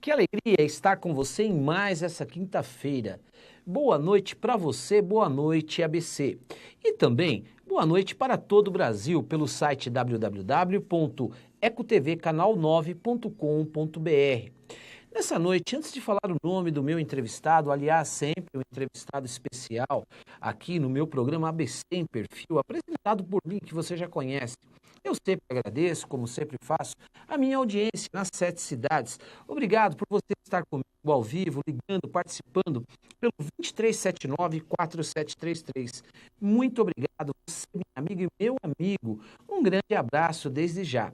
Que alegria estar com você em mais essa quinta-feira. Boa noite para você, boa noite ABC. E também boa noite para todo o Brasil pelo site www.ecotvcanal9.com.br. Nessa noite, antes de falar o nome do meu entrevistado, aliás, sempre um entrevistado especial aqui no meu programa ABC em Perfil, apresentado por mim, que você já conhece. Eu sempre agradeço, como sempre faço, a minha audiência nas 7 cidades. Obrigado por você estar comigo ao vivo, ligando, participando pelo 2379-4733. Muito obrigado, você, minha amiga e meu amigo. Um grande abraço desde já.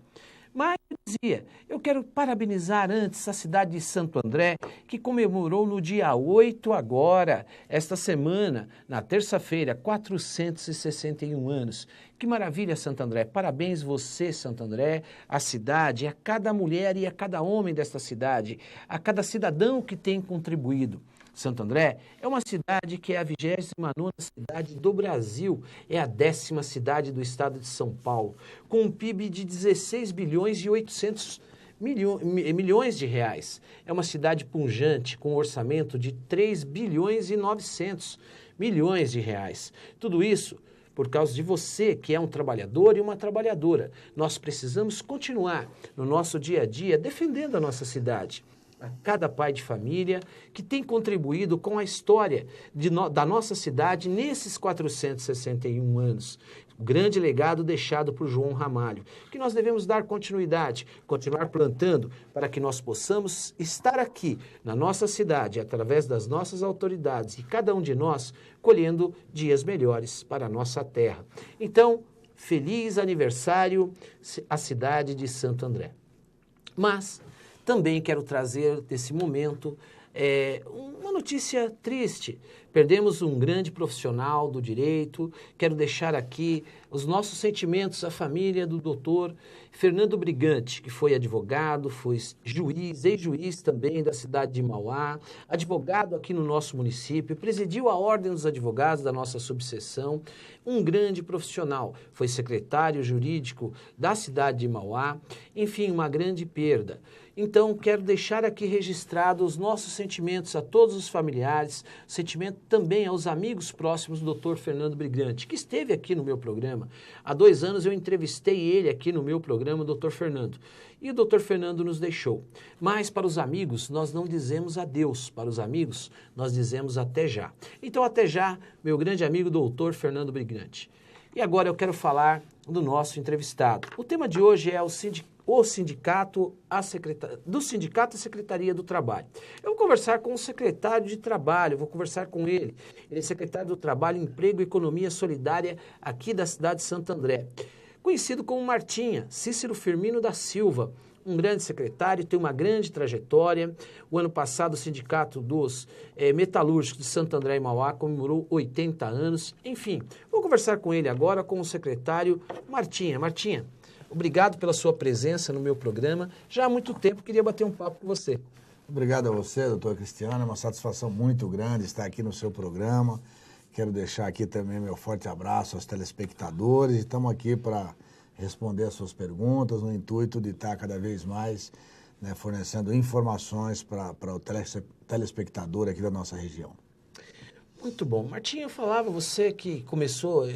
Mas eu dizia, eu quero parabenizar antes a cidade de Santo André, que comemorou no dia 8 agora, esta semana, na terça-feira, 461 anos. Que maravilha, Santo André. Parabéns você, Santo André, a cidade, a cada mulher e a cada homem desta cidade, a cada cidadão que tem contribuído. Santo André é uma cidade que é a 29ª cidade do Brasil, é a 10ª cidade do estado de São Paulo, com um PIB de 16 bilhões e 800 milhões de reais. É uma cidade pujante, com um orçamento de 3 bilhões e 900 milhões de reais. Tudo isso por causa de você, que é um trabalhador e uma trabalhadora. Nós precisamos continuar no nosso dia a dia defendendo a nossa cidade. A cada pai de família que tem contribuído com a história da nossa cidade nesses 461 anos. O grande legado deixado por João Ramalho, que nós devemos dar continuidade, continuar plantando para que nós possamos estar aqui na nossa cidade, através das nossas autoridades e cada um de nós colhendo dias melhores para a nossa terra. Então, feliz aniversário à cidade de Santo André. Mas também quero trazer desse momento uma notícia triste. Perdemos um grande profissional do direito. Quero deixar aqui os nossos sentimentos à família do doutor Fernando Brigante, que foi advogado, foi juiz, ex-juiz também da cidade de Mauá, advogado aqui no nosso município, presidiu a Ordem dos Advogados da nossa subseção, um grande profissional, foi secretário jurídico da cidade de Mauá, enfim, uma grande perda. Então, quero deixar aqui registrado os nossos sentimentos a todos os familiares, sentimento também aos amigos próximos do Dr. Fernando Brigante, que esteve aqui no meu programa. Há 2 anos eu entrevistei ele aqui no meu programa, o Dr. Fernando. E o Dr. Fernando nos deixou. Mas para os amigos, nós não dizemos adeus. Para os amigos, nós dizemos até já. Então, até já, meu grande amigo Dr. Fernando Brigante. E agora eu quero falar do nosso entrevistado. O tema de hoje é do sindicato à Secretaria do Trabalho. Eu vou conversar com o secretário de Trabalho, vou conversar com ele. Ele é secretário do Trabalho, Emprego e Economia Solidária aqui da cidade de Santo André. Conhecido como Martinha, Cícero Firmino da Silva, um grande secretário, tem uma grande trajetória. O ano passado o Sindicato dos Metalúrgicos de Santo André e Mauá comemorou 80 anos. Enfim, vou conversar com ele agora, com o secretário Martinha. Martinha, obrigado pela sua presença no meu programa. Já há muito tempo queria bater um papo com você. Obrigado a você, doutor Cristiano. É uma satisfação muito grande estar aqui no seu programa. Quero deixar aqui também meu forte abraço aos telespectadores. Estamos aqui para responder as suas perguntas, no intuito de estar cada vez mais fornecendo informações para o telespectador aqui da nossa região. Muito bom. Martinha, eu falava, você começou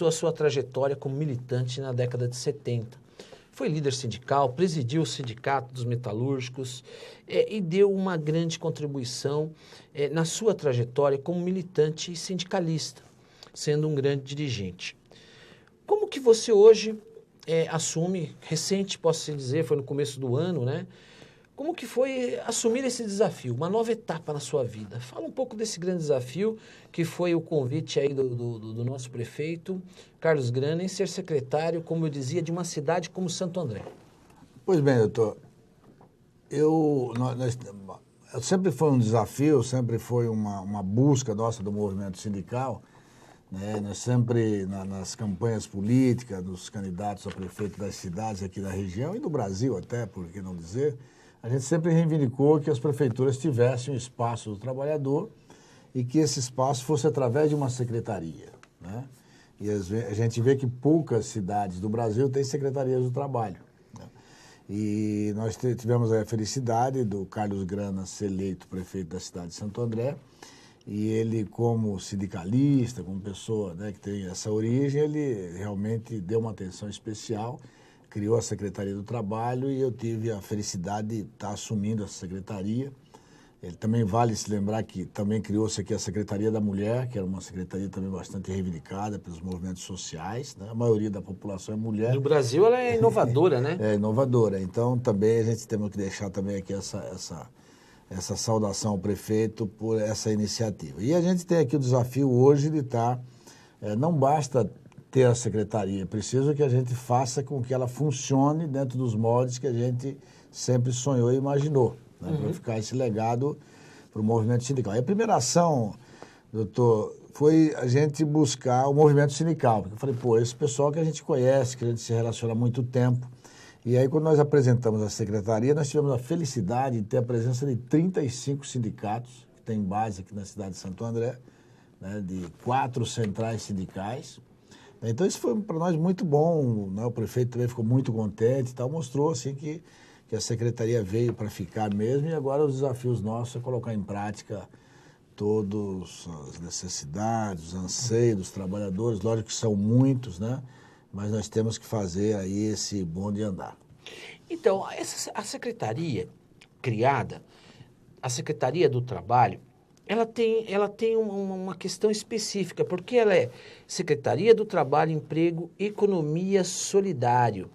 a sua trajetória como militante na década de 70. Foi líder sindical, presidiu o Sindicato dos Metalúrgicos e deu uma grande contribuição na sua trajetória como militante e sindicalista, sendo um grande dirigente. Como que você hoje assume, recente, posso dizer, foi no começo do ano, né? Como que foi assumir esse desafio, uma nova etapa na sua vida? Fala um pouco desse grande desafio que foi o convite aí do nosso prefeito, Carlos Grana, em ser secretário, como eu dizia, de uma cidade como Santo André. Pois bem, doutor, sempre foi um desafio, sempre foi uma busca nossa do movimento sindical, né? Nós sempre, nas campanhas políticas, dos candidatos a prefeito das cidades aqui da região e do Brasil até, por que não dizer, a gente sempre reivindicou que as prefeituras tivessem um espaço do trabalhador e que esse espaço fosse através de uma secretaria, né? E a gente vê que poucas cidades do Brasil têm secretarias do trabalho, né? E nós tivemos a felicidade do Carlos Grana ser eleito prefeito da cidade de Santo André. E ele, como sindicalista, como pessoa, né, que tem essa origem, ele realmente deu uma atenção especial, criou a Secretaria do Trabalho e eu tive a felicidade de estar assumindo essa secretaria. Ele também vale se lembrar que também criou-se aqui a Secretaria da Mulher, que era uma secretaria também bastante reivindicada pelos movimentos sociais, né? A maioria da população é mulher. No Brasil ela é inovadora, né? É inovadora. Então também a gente temos que deixar também aqui essa saudação ao prefeito por essa iniciativa. E a gente tem aqui o desafio hoje de estar, não basta ter a secretaria, é preciso que a gente faça com que ela funcione dentro dos moldes que a gente sempre sonhou e imaginou, né, para ficar esse legado para o movimento sindical. E a primeira ação, doutor, foi a gente buscar o movimento sindical, porque eu falei, pô, esse pessoal que a gente conhece, que a gente se relaciona há muito tempo. E aí, quando nós apresentamos a secretaria, nós tivemos a felicidade de ter a presença de 35 sindicatos, que tem base aqui na cidade de Santo André, né, de 4 centrais sindicais. Então, isso foi para nós muito bom, né? O prefeito também ficou muito contente e tal, mostrou assim, que a secretaria veio para ficar mesmo e agora os desafios nossos é colocar em prática todas as necessidades, os anseios dos trabalhadores, lógico que são muitos, né? Mas nós temos que fazer aí esse bonde andar. Então, a secretaria criada, a Secretaria do Trabalho, ela tem uma questão específica, porque ela é Secretaria do Trabalho, Emprego, Economia Solidário.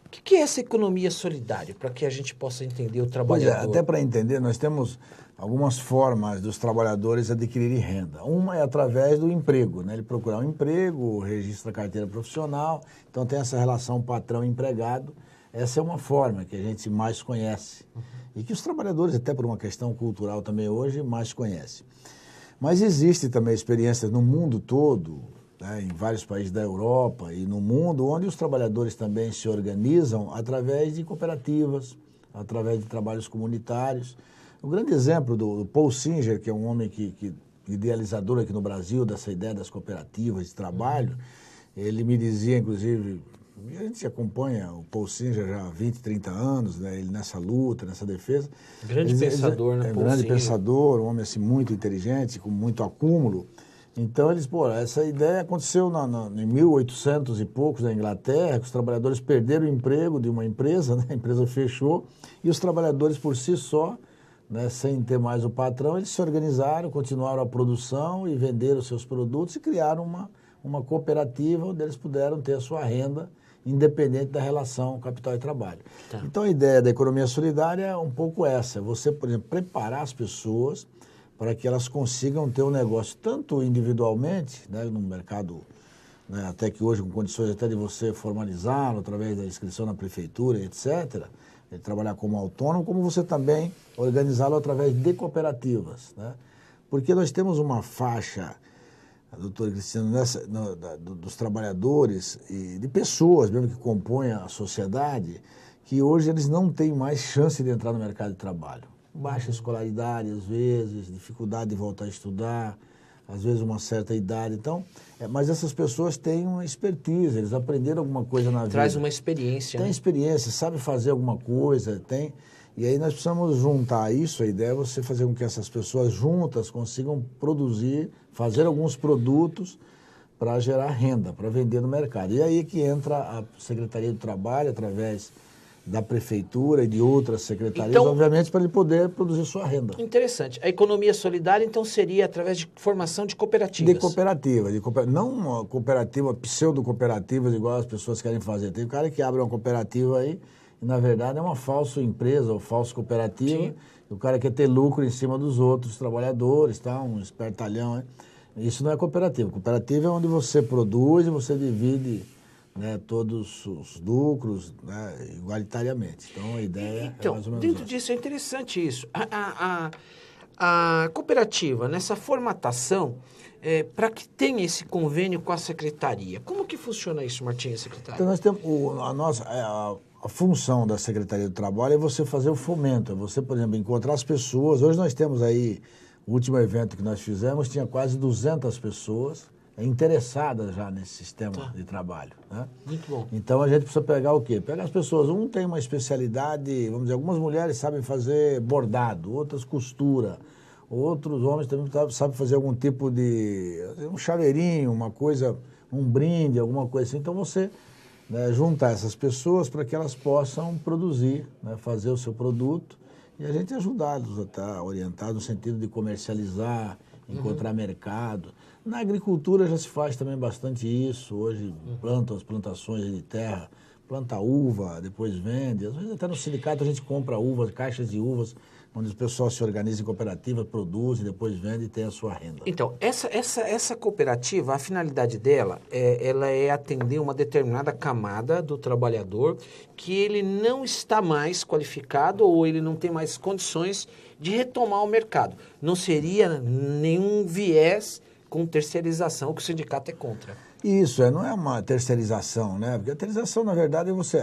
O que é essa economia solidária, para que a gente possa entender o trabalhador? Pois é, até para entender, nós temos algumas formas dos trabalhadores adquirirem renda. Uma é através do emprego, né? Ele procurar um emprego, registra a carteira profissional, então tem essa relação patrão-empregado. Essa é uma forma que a gente mais conhece e que os trabalhadores, até por uma questão cultural também hoje, mais conhecem. Mas existe também experiências no mundo todo, né, em vários países da Europa e no mundo, onde os trabalhadores também se organizam através de cooperativas, através de trabalhos comunitários. O grande exemplo do Paul Singer, que é um homem que idealizador aqui no Brasil dessa ideia das cooperativas de trabalho, ele me dizia, inclusive, a gente acompanha o Paul Singer já há 20, 30 anos, né, ele nessa luta, nessa defesa. Grande pensador, né? É um grande pensador, um homem assim, muito inteligente, com muito acúmulo. Então, eles, pô, essa ideia aconteceu em 1800 e poucos na Inglaterra, que os trabalhadores perderam o emprego de uma empresa, né? A empresa fechou, e os trabalhadores por si só, né, sem ter mais o patrão, eles se organizaram, continuaram a produção e venderam os seus produtos e criaram uma cooperativa onde eles puderam ter a sua renda independente da relação capital e trabalho. Tá. Então, a ideia da economia solidária é um pouco essa, você, por exemplo, preparar as pessoas para que elas consigam ter um negócio tanto individualmente, né, no mercado, né, até que hoje com condições até de você formalizá-lo através da inscrição na prefeitura, etc., de trabalhar como autônomo, como você também organizá-lo através de cooperativas, né? Porque nós temos uma faixa, doutor Cristiano, dos trabalhadores e de pessoas mesmo que compõem a sociedade, que hoje eles não têm mais chance de entrar no mercado de trabalho. Baixa escolaridade, às vezes, dificuldade de voltar a estudar, às vezes uma certa idade. Então, mas essas pessoas têm uma expertise, eles aprenderam alguma coisa na vida. Traz uma experiência. Tem experiência, sabe fazer alguma coisa, tem. E aí nós precisamos juntar isso, a ideia é você fazer com que essas pessoas juntas consigam produzir, fazer alguns produtos para gerar renda, para vender no mercado. E aí que entra a Secretaria do Trabalho, através da prefeitura e de outras secretarias, então, obviamente, para ele poder produzir sua renda. Interessante. A economia solidária, então, seria através de formação de cooperativas? De cooperativa. Não uma cooperativa, pseudo-cooperativas, igual as pessoas querem fazer. Tem um cara que abre uma cooperativa aí, e, na verdade, é uma falsa empresa ou falsa cooperativa. Sim. E o cara quer ter lucro em cima dos outros trabalhadores, tá? Um espertalhão. Né? Isso não é cooperativa. Cooperativa é onde você produz e você divide, né, todos os lucros, né, igualitariamente. Então, a ideia é mais ou menos dentro disso, é interessante isso. A cooperativa, nessa formatação, para que tenha esse convênio com a secretaria, como que funciona isso, Martinha, secretário? Então, nós temos a função da Secretaria do Trabalho é você fazer o fomento, é você, por exemplo, encontrar as pessoas. Hoje nós temos aí, o último evento que nós fizemos, tinha quase 200 pessoas, interessadas já nesse sistema de trabalho. Né? Muito bom. Então a gente precisa pegar o quê? Pegar as pessoas, um tem uma especialidade, vamos dizer, algumas mulheres sabem fazer bordado, outras costura, outros homens também sabem fazer algum tipo de, um chaveirinho, uma coisa, um brinde, alguma coisa assim. Então você, né, juntar essas pessoas para que elas possam produzir, né, fazer o seu produto e a gente ajudá-los a estar orientados no sentido de comercializar, encontrar mercado. Na agricultura já se faz também bastante isso. Hoje plantam as plantações de terra, planta uva, depois vende. Às vezes até no sindicato a gente compra uvas, caixas de uvas, onde o pessoal se organiza em cooperativa, produz e depois vende e tem a sua renda. Então, essa cooperativa, a finalidade dela, ela é atender uma determinada camada do trabalhador que ele não está mais qualificado ou ele não tem mais condições de retomar o mercado. Não seria nenhum viés com terceirização, que o sindicato é contra. Isso, não é uma terceirização, né? Porque a terceirização, na verdade, você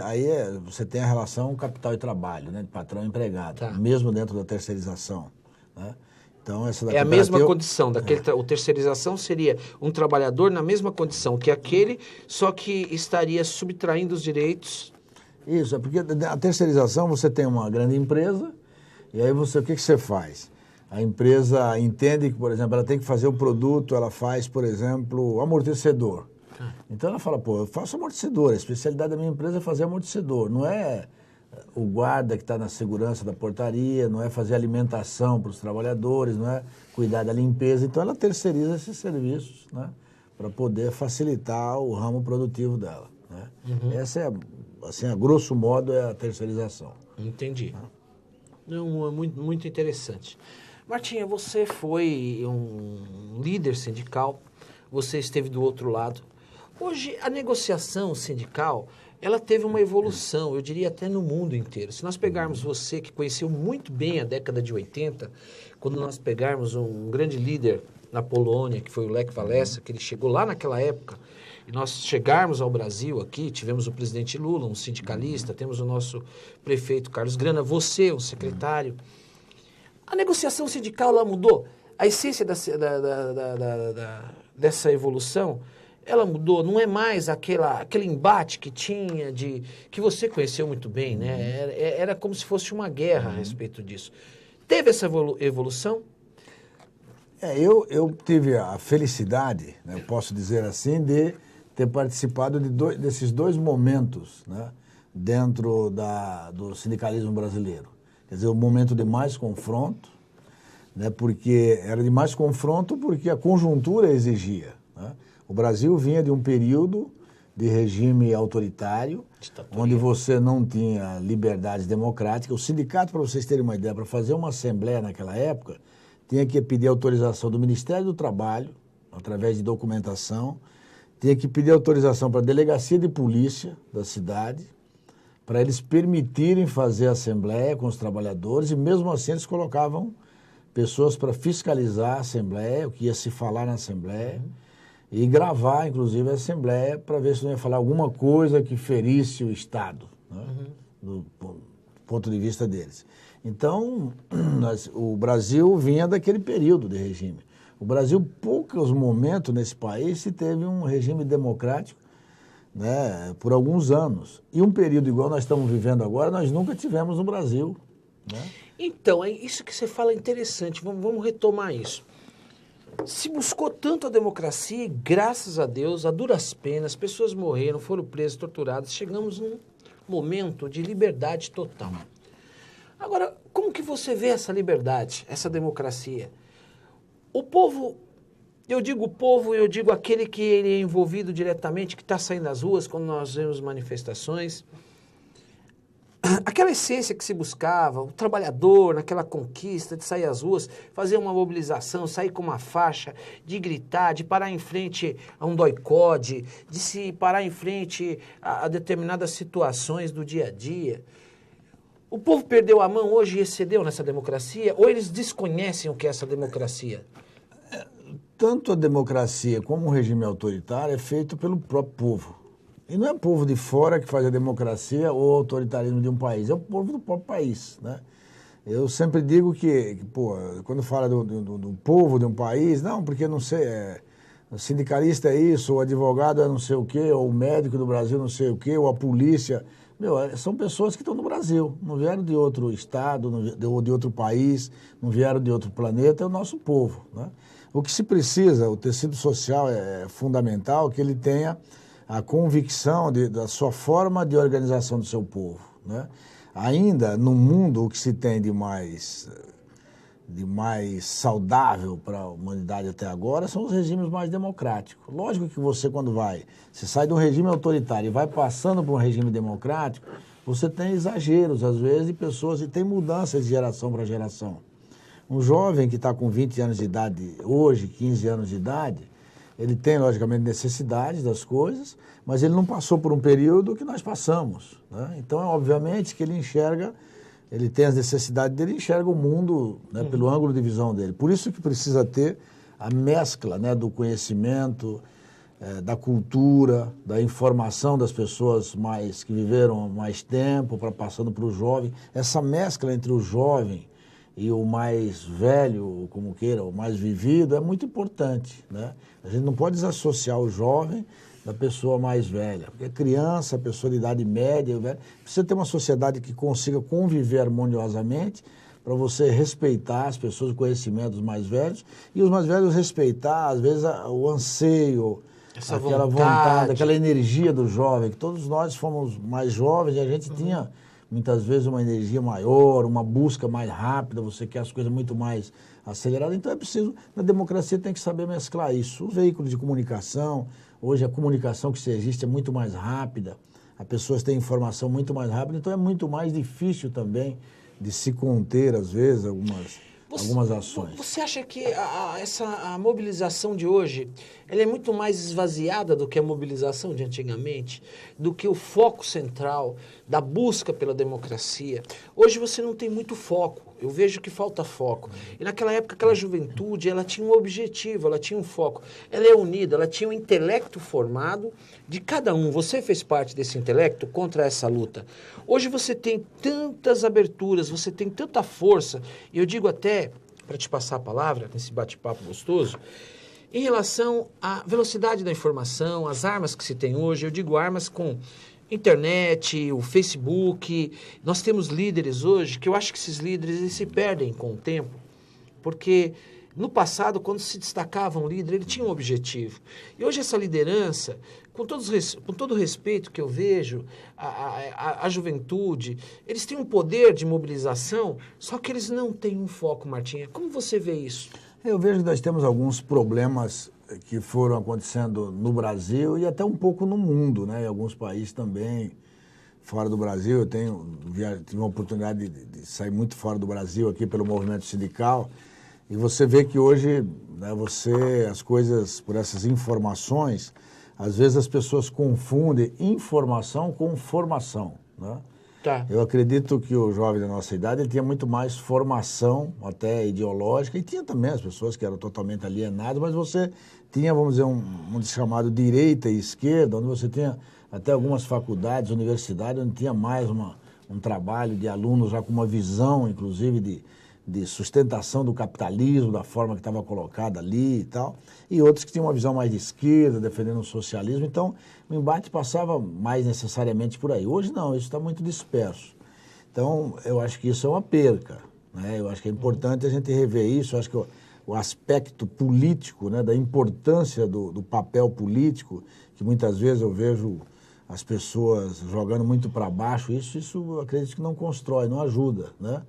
tem a relação capital e trabalho, né? De patrão e empregado, mesmo dentro da terceirização, né? Então, essa da é a mesma condição, o terceirização seria um trabalhador na mesma condição que aquele, só que estaria subtraindo os direitos. Isso, é porque a terceirização, você tem uma grande empresa, e aí o que você faz? A empresa entende que, por exemplo, ela tem que fazer o produto, ela faz, por exemplo, amortecedor. Então ela fala, pô, eu faço amortecedor, a especialidade da minha empresa é fazer amortecedor, não é o guarda que está na segurança da portaria, não é fazer alimentação para os trabalhadores, não é cuidar da limpeza. Então ela terceiriza esses serviços, né, para poder facilitar o ramo produtivo dela. Né? Essa é, assim, a grosso modo, é a terceirização. Entendi. Não, é muito interessante. Martinha, você foi um líder sindical, você esteve do outro lado. Hoje, a negociação sindical, ela teve uma evolução, eu diria até no mundo inteiro. Se nós pegarmos você, que conheceu muito bem a década de 80, quando nós pegarmos um grande líder na Polônia, que foi o Lech Walesa, que ele chegou lá naquela época, e nós chegarmos ao Brasil aqui, tivemos o presidente Lula, um sindicalista, temos o nosso prefeito Carlos Grana, você, um secretário. A negociação sindical, ela mudou. A essência dessa evolução, ela mudou. Não é mais aquele embate que tinha, que você conheceu muito bem, né? Era como se fosse uma guerra a respeito disso. Teve essa evolução? Eu tive a felicidade, né, eu posso dizer assim, de ter participado desses dois momentos, né, dentro do sindicalismo brasileiro. Quer dizer, o momento de mais confronto, né, porque era de mais confronto porque a conjuntura exigia. Né? O Brasil vinha de um período de regime autoritário, onde você não tinha liberdades democráticas. O sindicato, para vocês terem uma ideia, para fazer uma assembleia naquela época, tinha que pedir autorização do Ministério do Trabalho, através de documentação, tinha que pedir autorização para a delegacia de polícia da cidade, para eles permitirem fazer a assembleia com os trabalhadores, e mesmo assim eles colocavam pessoas para fiscalizar a assembleia, o que ia se falar na assembleia, e gravar, inclusive, a assembleia para ver se não ia falar alguma coisa que ferisse o Estado, né, do ponto de vista deles. Então, o Brasil vinha daquele período de regime. O Brasil, poucos momentos nesse país, se teve um regime democrático, né, por alguns anos. E um período igual nós estamos vivendo agora, nós nunca tivemos no Brasil. Né? Então, é isso que você fala interessante. Vamos retomar isso. Se buscou tanto a democracia e, graças a Deus, a duras penas, pessoas morreram, foram presas, torturadas. Chegamos num momento de liberdade total. Agora, como que você vê essa liberdade, essa democracia? O povo... Eu digo povo, eu digo aquele que ele é envolvido diretamente, que está saindo das ruas quando nós vemos manifestações. Aquela essência que se buscava, o trabalhador naquela conquista de sair às ruas, fazer uma mobilização, sair com uma faixa, de gritar, de parar em frente a um doicode, de se parar em frente a determinadas situações do dia a dia. O povo perdeu a mão hoje e excedeu nessa democracia? Ou eles desconhecem o que é essa democracia? Tanto a democracia como o regime autoritário é feito pelo próprio povo. E não é o povo de fora que faz a democracia ou o autoritarismo de um país, é o povo do próprio país. Né? Eu sempre digo que quando fala do povo de um país, não, porque não sei, O sindicalista é isso, o advogado é não sei o quê, ou o médico do Brasil não sei o quê, ou a polícia. São pessoas que estão no Brasil, não vieram de outro estado, ou de outro país, não vieram de outro planeta, é o nosso povo, né? O que se precisa, o tecido social é fundamental que ele tenha a convicção da sua forma de organização do seu povo, né? Ainda no mundo, o que se tem de mais saudável para a humanidade até agora são os regimes mais democráticos. Lógico que você, quando você sai de um regime autoritário e vai passando para um regime democrático, você tem exageros, às vezes, de pessoas, e tem mudanças de geração para geração. Um jovem que está com 20 anos de idade hoje, 15 anos de idade, ele tem, logicamente, necessidades das coisas, mas ele não passou por um período que nós passamos, né? Então, obviamente, que ele tem as necessidades dele, enxerga o mundo, né, pelo ângulo de visão dele. Por isso que precisa ter a mescla, né, do conhecimento, da cultura, da informação das pessoas que viveram mais tempo, passando para o jovem. Essa mescla entre o jovem e o mais velho, como queira, o mais vivido, é muito importante, né? A gente não pode desassociar o jovem da pessoa mais velha, porque criança, pessoa de idade média, precisa ter uma sociedade que consiga conviver harmoniosamente para você respeitar as pessoas, o conhecimento dos mais velhos, e os mais velhos respeitar, às vezes, o anseio, aquela vontade, aquela energia do jovem, que todos nós fomos mais jovens e a gente tinha, muitas vezes, uma energia maior, uma busca mais rápida, você quer as coisas muito mais aceleradas, então é preciso, na democracia tem que saber mesclar isso. Os veículos de comunicação, hoje a comunicação que existe é muito mais rápida, as pessoas têm informação muito mais rápida, então é muito mais difícil também de se conter, às vezes, algumas ações. Você acha que a mobilização de hoje ela é muito mais esvaziada do que a mobilização de antigamente, do que o foco central da busca pela democracia? Hoje você não tem muito foco, eu vejo que falta foco. E naquela época, aquela juventude, ela tinha um objetivo, ela tinha um foco. Ela é unida, ela tinha um intelecto formado de cada um. Você fez parte desse intelecto contra essa luta. Hoje você tem tantas aberturas, você tem tanta força, e eu digo até, para te passar a palavra, nesse bate-papo gostoso, em relação à velocidade da informação, as armas que se tem hoje, eu digo armas com internet, o Facebook. Nós temos líderes hoje que eu acho que esses líderes eles se perdem com o tempo, porque no passado, quando se destacava um líder, ele tinha um objetivo. E hoje essa liderança, com todo o respeito que eu vejo, a juventude, eles têm um poder de mobilização, só que eles não têm um foco, Martinha. Como você vê isso? Eu vejo que nós temos alguns problemas que foram acontecendo no Brasil e até um pouco no mundo, né? Em alguns países também, fora do Brasil. Eu tive uma oportunidade de sair muito fora do Brasil aqui pelo movimento sindical, e você vê que hoje, né, as coisas, por essas informações, às vezes as pessoas confundem informação com formação, né? Tá. Eu acredito que o jovem da nossa idade ele tinha muito mais formação, até ideológica, e tinha também as pessoas que eram totalmente alienadas, mas você tinha, vamos dizer, um chamado direita e esquerda, onde você tinha até algumas faculdades, universidades, onde tinha mais um trabalho de alunos já com uma visão, inclusive, de sustentação do capitalismo, da forma que estava colocada ali e tal, e outros que tinham uma visão mais de esquerda, defendendo o socialismo. Então, o embate passava mais necessariamente por aí. Hoje não, isso está muito disperso. Então, eu acho que isso é uma perca, né? Eu acho que é importante a gente rever isso. Eu acho que o aspecto político, né, da importância do papel político, que muitas vezes eu vejo as pessoas jogando muito para baixo, isso eu acredito que não constrói, não ajuda, né?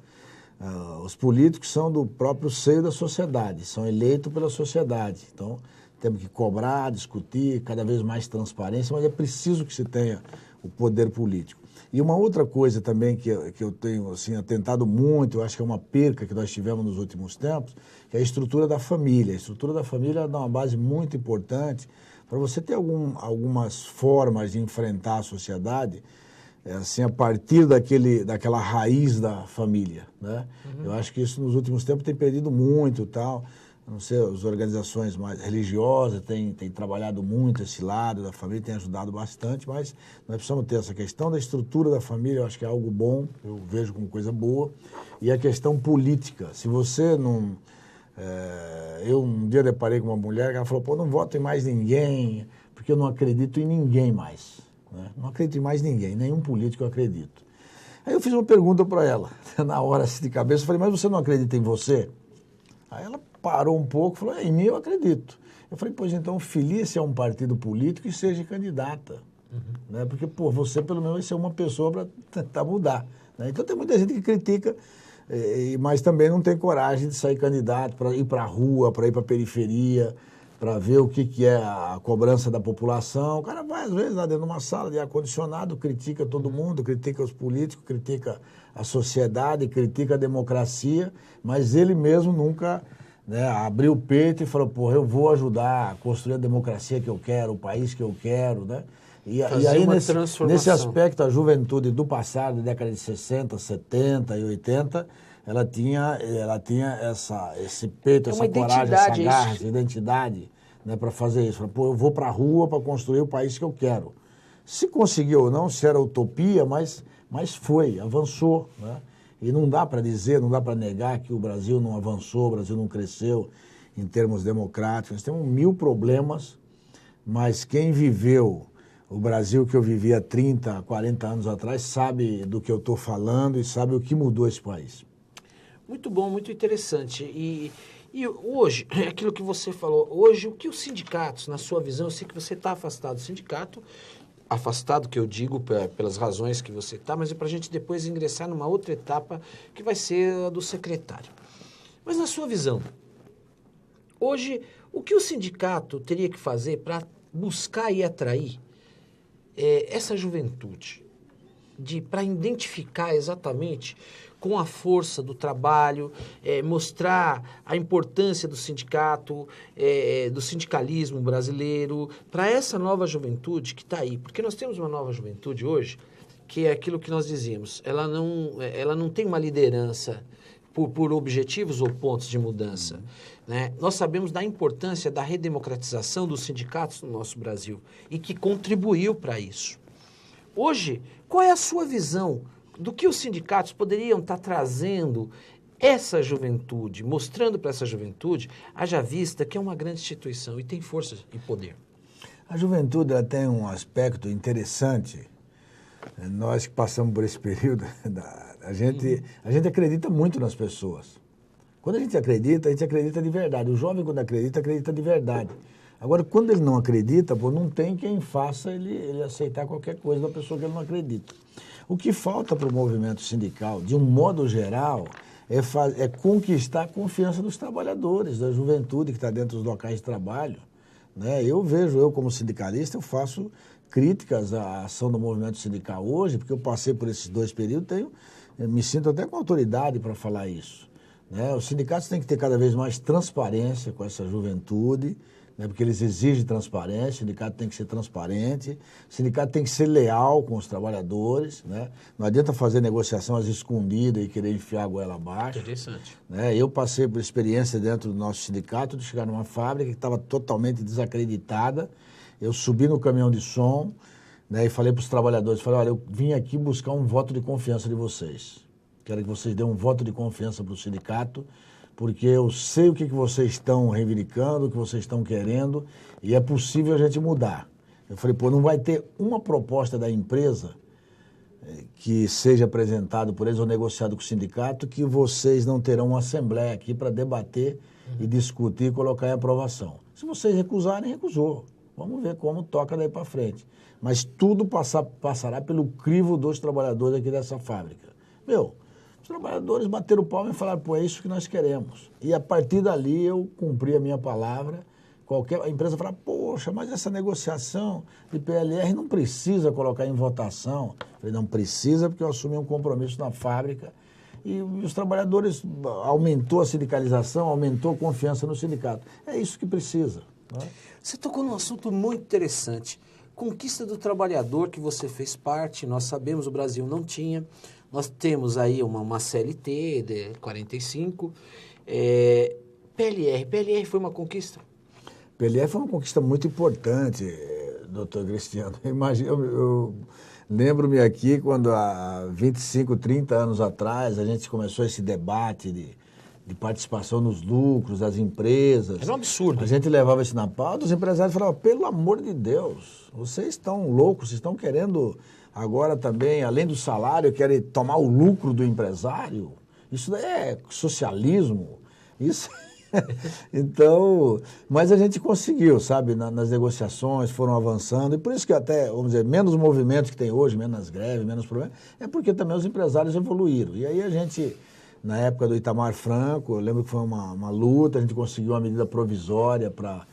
Os políticos são do próprio seio da sociedade, são eleitos pela sociedade. Então, temos que cobrar, discutir, cada vez mais transparência, mas é preciso que se tenha o poder político. E uma outra coisa também que eu tenho assim, atentado muito, eu acho que é uma perca que nós tivemos nos últimos tempos, que é a estrutura da família. A estrutura da família dá uma base muito importante para você ter algumas formas de enfrentar a sociedade, assim, a partir daquela raiz da família, né? Eu acho que isso nos últimos tempos tem perdido muito, tal. Não sei, as organizações mais religiosas têm trabalhado muito esse lado da família, têm ajudado bastante, mas nós precisamos ter essa questão da estrutura da família. Eu acho que é algo bom, eu vejo como coisa boa, e a questão política. Se você não Eu um dia deparei com uma mulher que ela falou, pô, não voto em mais ninguém, porque eu não acredito em ninguém mais. Né? Não acredito em mais ninguém, nenhum político eu acredito. Aí eu fiz uma pergunta para ela, na hora assim, de cabeça, eu falei, mas você não acredita em você? Aí ela parou um pouco e falou, em mim eu acredito. Eu falei, pois então filie-se a um partido político e seja candidata. Né? Porque, pô, você pelo menos vai ser uma pessoa para tentar mudar. Né? Então tem muita gente que critica, mas também não tem coragem de sair candidato para ir para a rua, para ir para a periferia, para ver o que é a cobrança da população. O cara vai, às vezes, lá dentro de uma sala de ar-condicionado, critica todo mundo, critica os políticos, critica a sociedade, critica a democracia, mas ele mesmo nunca, né, abriu o peito e falou, pô, eu vou ajudar a construir a democracia que eu quero, o país que eu quero, né? E aí, nesse aspecto, a juventude do passado, da década de 60, 70 e 80, ela tinha esse peito, essa coragem, essa garra, essa identidade, né, para fazer isso. Pô, eu vou para a rua para construir o país que eu quero. Se conseguiu ou não, se era utopia, mas foi, avançou. Né? E não dá para dizer, não dá para negar que o Brasil não avançou, o Brasil não cresceu em termos democráticos. Nós temos 1000 problemas, mas quem viveu o Brasil que eu vivi há 30, 40 anos atrás sabe do que eu estou falando e sabe o que mudou esse país. Muito bom, muito interessante. E hoje, aquilo que você falou, hoje o que os sindicatos, na sua visão, eu sei que você está afastado do sindicato, afastado que eu digo pelas razões que você está, mas é para a gente depois ingressar numa outra etapa que vai ser a do secretário. Mas na sua visão, hoje, o que o sindicato teria que fazer para buscar e atrair essa juventude, para identificar exatamente com a força do trabalho, mostrar a importância do sindicato, do sindicalismo brasileiro, para essa nova juventude que está aí. Porque nós temos uma nova juventude hoje, que é aquilo que nós dizíamos, ela não tem uma liderança por objetivos ou pontos de mudança. Né? Nós sabemos da importância da redemocratização dos sindicatos no nosso Brasil e que contribuiu para isso. Hoje, qual é a sua visão do que os sindicatos poderiam estar trazendo essa juventude, mostrando para essa juventude, haja vista que é uma grande instituição e tem força e poder? A juventude ela tem um aspecto interessante. Nós que passamos por esse período, a gente acredita muito nas pessoas. Quando a gente acredita de verdade. O jovem, quando acredita de verdade. Agora, quando ele não acredita, pô, não tem quem faça ele aceitar qualquer coisa da pessoa que ele não acredita. O que falta para o movimento sindical, de um modo geral, é conquistar a confiança dos trabalhadores, da juventude que está dentro dos locais de trabalho. Né? Eu como sindicalista, eu faço críticas à ação do movimento sindical hoje, porque eu passei por esses 2 períodos, me sinto até com autoridade para falar isso. Né? Os sindicatos têm que ter cada vez mais transparência com essa juventude, né? Porque eles exigem transparência, o sindicato tem que ser transparente, o sindicato tem que ser leal com os trabalhadores. Né? Não adianta fazer negociação às escondidas e querer enfiar a goela abaixo. Interessante. Né? Eu passei por experiência dentro do nosso sindicato de chegar numa fábrica que estava totalmente desacreditada. Eu subi no caminhão de som, né, e falei para os trabalhadores, olha, eu vim aqui buscar um voto de confiança de vocês. Quero que vocês dêem um voto de confiança para o sindicato, porque eu sei o que vocês estão reivindicando, o que vocês estão querendo, e é possível a gente mudar. Eu falei, pô, não vai ter uma proposta da empresa que seja apresentado por eles ou negociado com o sindicato que vocês não terão uma assembleia aqui para debater e discutir e colocar em aprovação. Se vocês recusarem, recusou. Vamos ver como toca daí para frente. Mas tudo passará pelo crivo dos trabalhadores aqui dessa fábrica. Os trabalhadores bateram o palmo e falaram, pô, é isso que nós queremos. E a partir dali eu cumpri a minha palavra. A empresa fala, poxa, mas essa negociação de PLR não precisa colocar em votação. Eu falei, não precisa, porque eu assumi um compromisso na fábrica. E os trabalhadores, aumentou a sindicalização, aumentou a confiança no sindicato. É isso que precisa. Né? Você tocou num assunto muito interessante. Conquista do trabalhador que você fez parte, nós sabemos, o Brasil não tinha. Nós temos aí uma CLT de 45. PLR foi uma conquista? PLR foi uma conquista muito importante, doutor Cristiano. Eu lembro-me aqui quando há 25, 30 anos atrás a gente começou esse debate de participação nos lucros das empresas. Era um absurdo. A gente levava isso na pauta, os empresários falavam, pelo amor de Deus, vocês estão loucos, vocês estão querendo agora também, além do salário, querem tomar o lucro do empresário? Isso é socialismo. Isso... Então, mas a gente conseguiu, sabe, nas negociações, foram avançando, e por isso que até, vamos dizer, menos movimentos que tem hoje, menos greve, menos problemas, é porque também os empresários evoluíram. E aí a gente, na época do Itamar Franco, eu lembro que foi uma luta, a gente conseguiu uma medida provisória para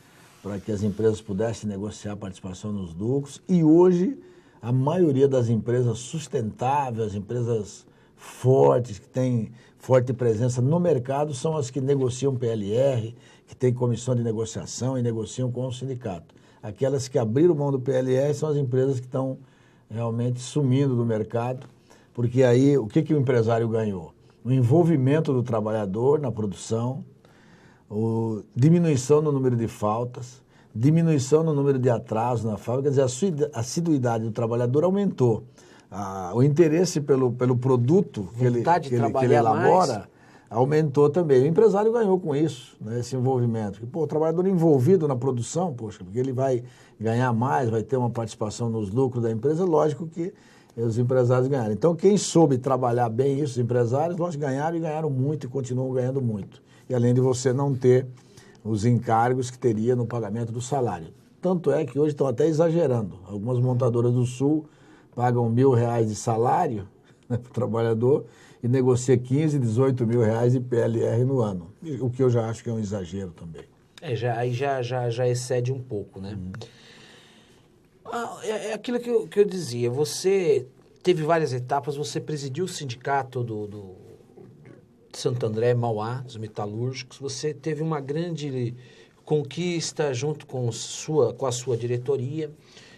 que as empresas pudessem negociar a participação nos lucros, e hoje a maioria das empresas sustentáveis, as empresas fortes, que têm forte presença no mercado, são as que negociam PLR, que têm comissão de negociação e negociam com o sindicato. Aquelas que abriram mão do PLR são as empresas que estão realmente sumindo do mercado, porque aí o que o empresário ganhou? O envolvimento do trabalhador na produção, diminuição no número de faltas, diminuição no número de atrasos na fábrica, quer dizer, a assiduidade do trabalhador aumentou. O interesse pelo produto que ele elabora mais aumentou também. O empresário ganhou com isso, né, esse envolvimento. Porque, o trabalhador envolvido na produção, poxa, porque ele vai ganhar mais, vai ter uma participação nos lucros da empresa, lógico que os empresários ganharam. Então, quem soube trabalhar bem isso, os empresários, lógico, ganharam e ganharam muito e continuam ganhando muito. E além de você não ter os encargos que teria no pagamento do salário. Tanto é que hoje estão até exagerando. Algumas montadoras do Sul pagam R$1.000 de salário, né, para o trabalhador e negocia 15, 18 mil reais de PLR no ano. O que eu já acho que é um exagero também. Aí já excede um pouco, né? É aquilo que eu dizia, você teve várias etapas, você presidiu o sindicato de Santo André, Mauá, dos metalúrgicos, você teve uma grande conquista junto com a sua diretoria,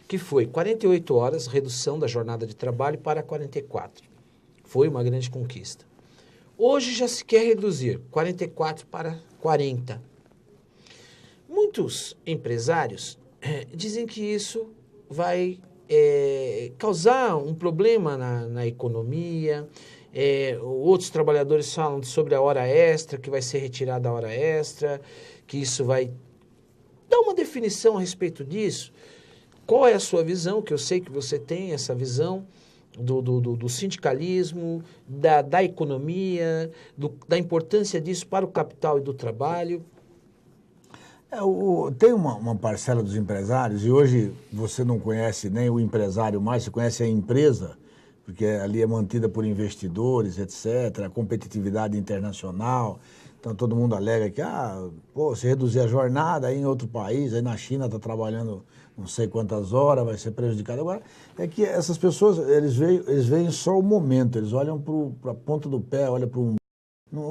que foi 48 horas, redução da jornada de trabalho para 44. Foi uma grande conquista. Hoje já se quer reduzir 44 para 40. Muitos empresários dizem que isso vai causar um problema na economia. Outros trabalhadores falam sobre a hora extra, que vai ser retirada a hora extra, que isso vai... Dá uma definição a respeito disso. Qual é a sua visão, que eu sei que você tem essa visão do sindicalismo, da economia, da importância disso para o capital e do trabalho? Tem uma parcela dos empresários, e hoje você não conhece nem o empresário mais, você conhece a empresa, porque ali é mantida por investidores, etc., a competitividade internacional. Então todo mundo alega que, se reduzir a jornada aí em outro país, aí na China está trabalhando não sei quantas horas, vai ser prejudicado. Agora, é que essas pessoas, eles veem só o momento, eles olham para a ponta do pé, olham para o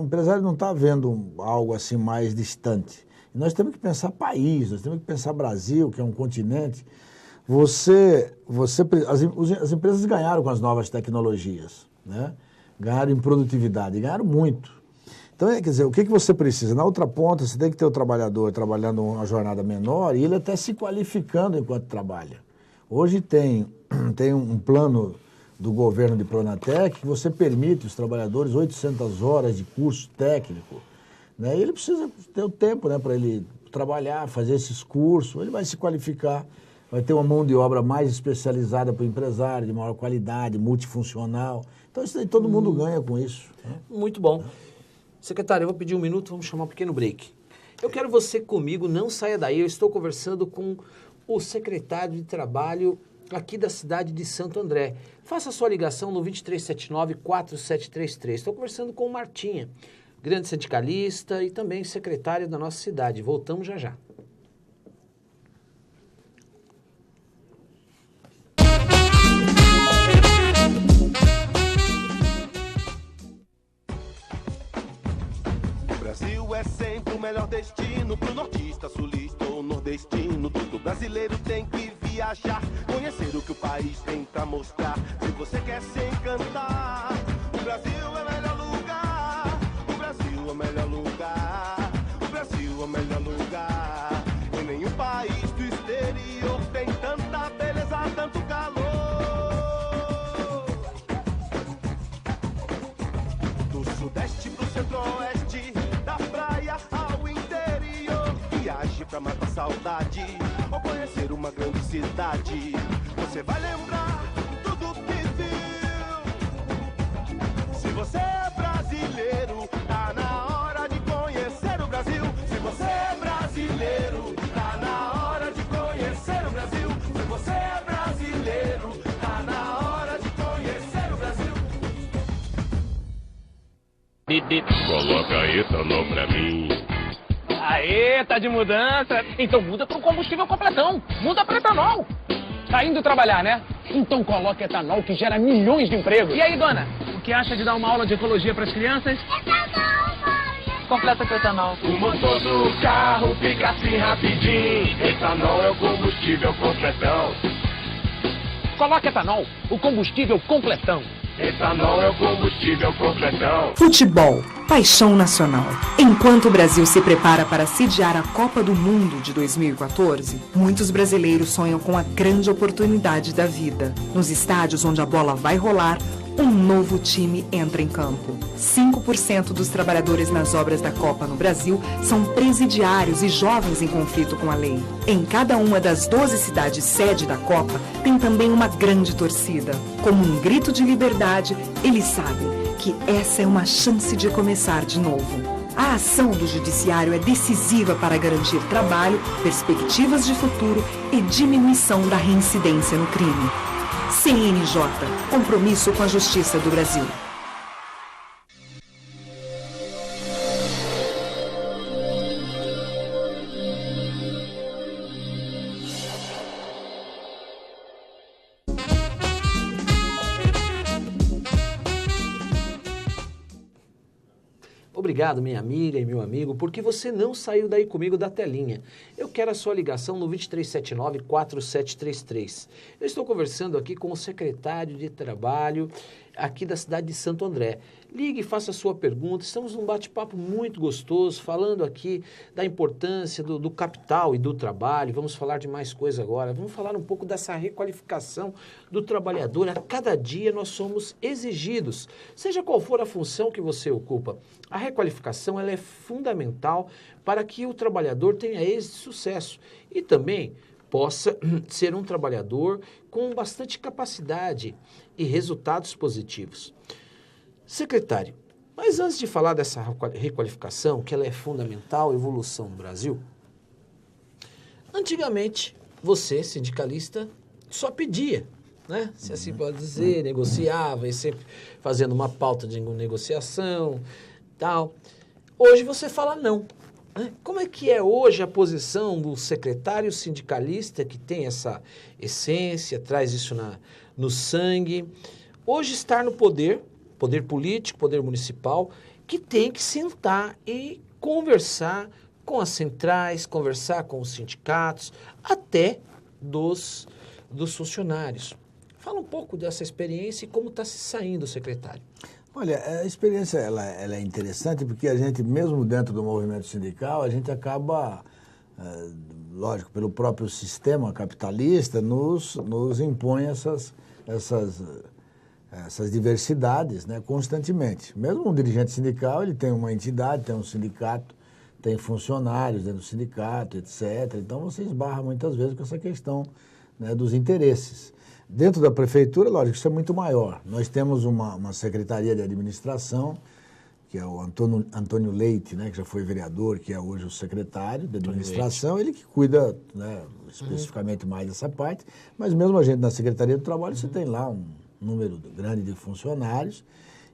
empresário não está vendo algo assim mais distante. E nós temos que pensar país, nós temos que pensar Brasil, que é um continente. As empresas ganharam com as novas tecnologias, né? Ganharam em produtividade, ganharam muito. Então, quer dizer, o que você precisa? Na outra ponta, você tem que ter o trabalhador trabalhando uma jornada menor e ele até se qualificando enquanto trabalha. Hoje tem um plano do governo de Pronatec que você permite os trabalhadores 800 horas de curso técnico, né? E ele precisa ter o tempo, né, para ele trabalhar, fazer esses cursos, ele vai se qualificar, vai ter uma mão de obra mais especializada para o empresário, de maior qualidade, multifuncional. Então, isso aí todo mundo ganha com isso, né? Muito bom. Secretário, eu vou pedir um minuto, vamos chamar um pequeno break. Eu quero você comigo, não saia daí, eu estou conversando com o secretário de Trabalho aqui da cidade de Santo André. Faça a sua ligação no 2379-4733. Estou conversando com o Martinha, grande sindicalista e também secretário da nossa cidade. Voltamos já já. Brasil é sempre o melhor destino pro nortista, sulista ou nordestino. Todo brasileiro tem que viajar, conhecer o que o país tem pra mostrar. Se você quer se encantar, o Brasil é o melhor lugar. O Brasil é o melhor lugar. O Brasil é o melhor lugar. Em nenhum país do exterior tem tanta beleza, tanto calor. Do sudeste pro centro-oeste, pra matar a saudade, ou conhecer uma grande cidade. Você vai lembrar tudo que viu. Se você é brasileiro, tá na hora de conhecer o Brasil. Se você é brasileiro, tá na hora de conhecer o Brasil. Se você é brasileiro, tá na hora de conhecer o Brasil. Coloca etanol pra mim. Aê, tá de mudança? Então muda pro combustível completão. Muda pro etanol. Tá indo trabalhar, né? Então coloca etanol que gera milhões de empregos. E aí, dona? O que acha de dar uma aula de ecologia pras crianças? Etanol, mãe! Completa com etanol. O motor do carro fica assim rapidinho. Etanol é o combustível completão. Coloca etanol, o combustível completão. Etanol é o combustível completão. Futebol, paixão nacional. Enquanto o Brasil se prepara para sediar a Copa do Mundo de 2014, muitos brasileiros sonham com a grande oportunidade da vida. Nos estádios onde a bola vai rolar, um novo time entra em campo. 5% dos trabalhadores nas obras da Copa no Brasil são presidiários e jovens em conflito com a lei. Em cada uma das 12 cidades sede da Copa, tem também uma grande torcida. Como um grito de liberdade, eles sabem que essa é uma chance de começar de novo. A ação do Judiciário é decisiva para garantir trabalho, perspectivas de futuro e diminuição da reincidência no crime. CNJ, compromisso com a Justiça do Brasil. Obrigado, minha amiga e meu amigo, porque você não saiu daí comigo da telinha. Eu quero a sua ligação no 2379-4733. Eu estou conversando aqui com o secretário de Trabalho aqui da cidade de Santo André. Ligue e faça a sua pergunta. Estamos num bate-papo muito gostoso, falando aqui da importância do capital e do trabalho. Vamos falar de mais coisa agora. Vamos falar um pouco dessa requalificação do trabalhador. A cada dia nós somos exigidos, seja qual for a função que você ocupa. A requalificação ela é fundamental para que o trabalhador tenha êxito e sucesso e também possa ser um trabalhador com bastante capacidade e resultados positivos. Secretário, mas antes de falar dessa requalificação, que ela é fundamental, evolução no Brasil, antigamente você, sindicalista, só pedia, né? Se assim pode dizer, negociava e sempre fazendo uma pauta de negociação, tal. Hoje você fala não. Né? Como é que é hoje a posição do secretário sindicalista que tem essa essência, traz isso no sangue? Hoje estar no poder político, poder municipal, que tem que sentar e conversar com as centrais, conversar com os sindicatos, até dos funcionários. Fala um pouco dessa experiência e como está se saindo, secretário. Olha, a experiência ela é interessante porque a gente, mesmo dentro do movimento sindical, a gente acaba, lógico, pelo próprio sistema capitalista, nos impõe essas diversidades, né, constantemente. Mesmo um dirigente sindical, ele tem uma entidade, tem um sindicato, tem funcionários dentro do sindicato, etc. Então, você esbarra muitas vezes com essa questão, né, dos interesses. Dentro da prefeitura, lógico, isso é muito maior. Nós temos uma secretaria de administração, que é o Antônio Leite, né, que já foi vereador, que é hoje o secretário de administração, ele que cuida, né, especificamente mais dessa parte, mas mesmo a gente na Secretaria do Trabalho, você tem lá um número grande de funcionários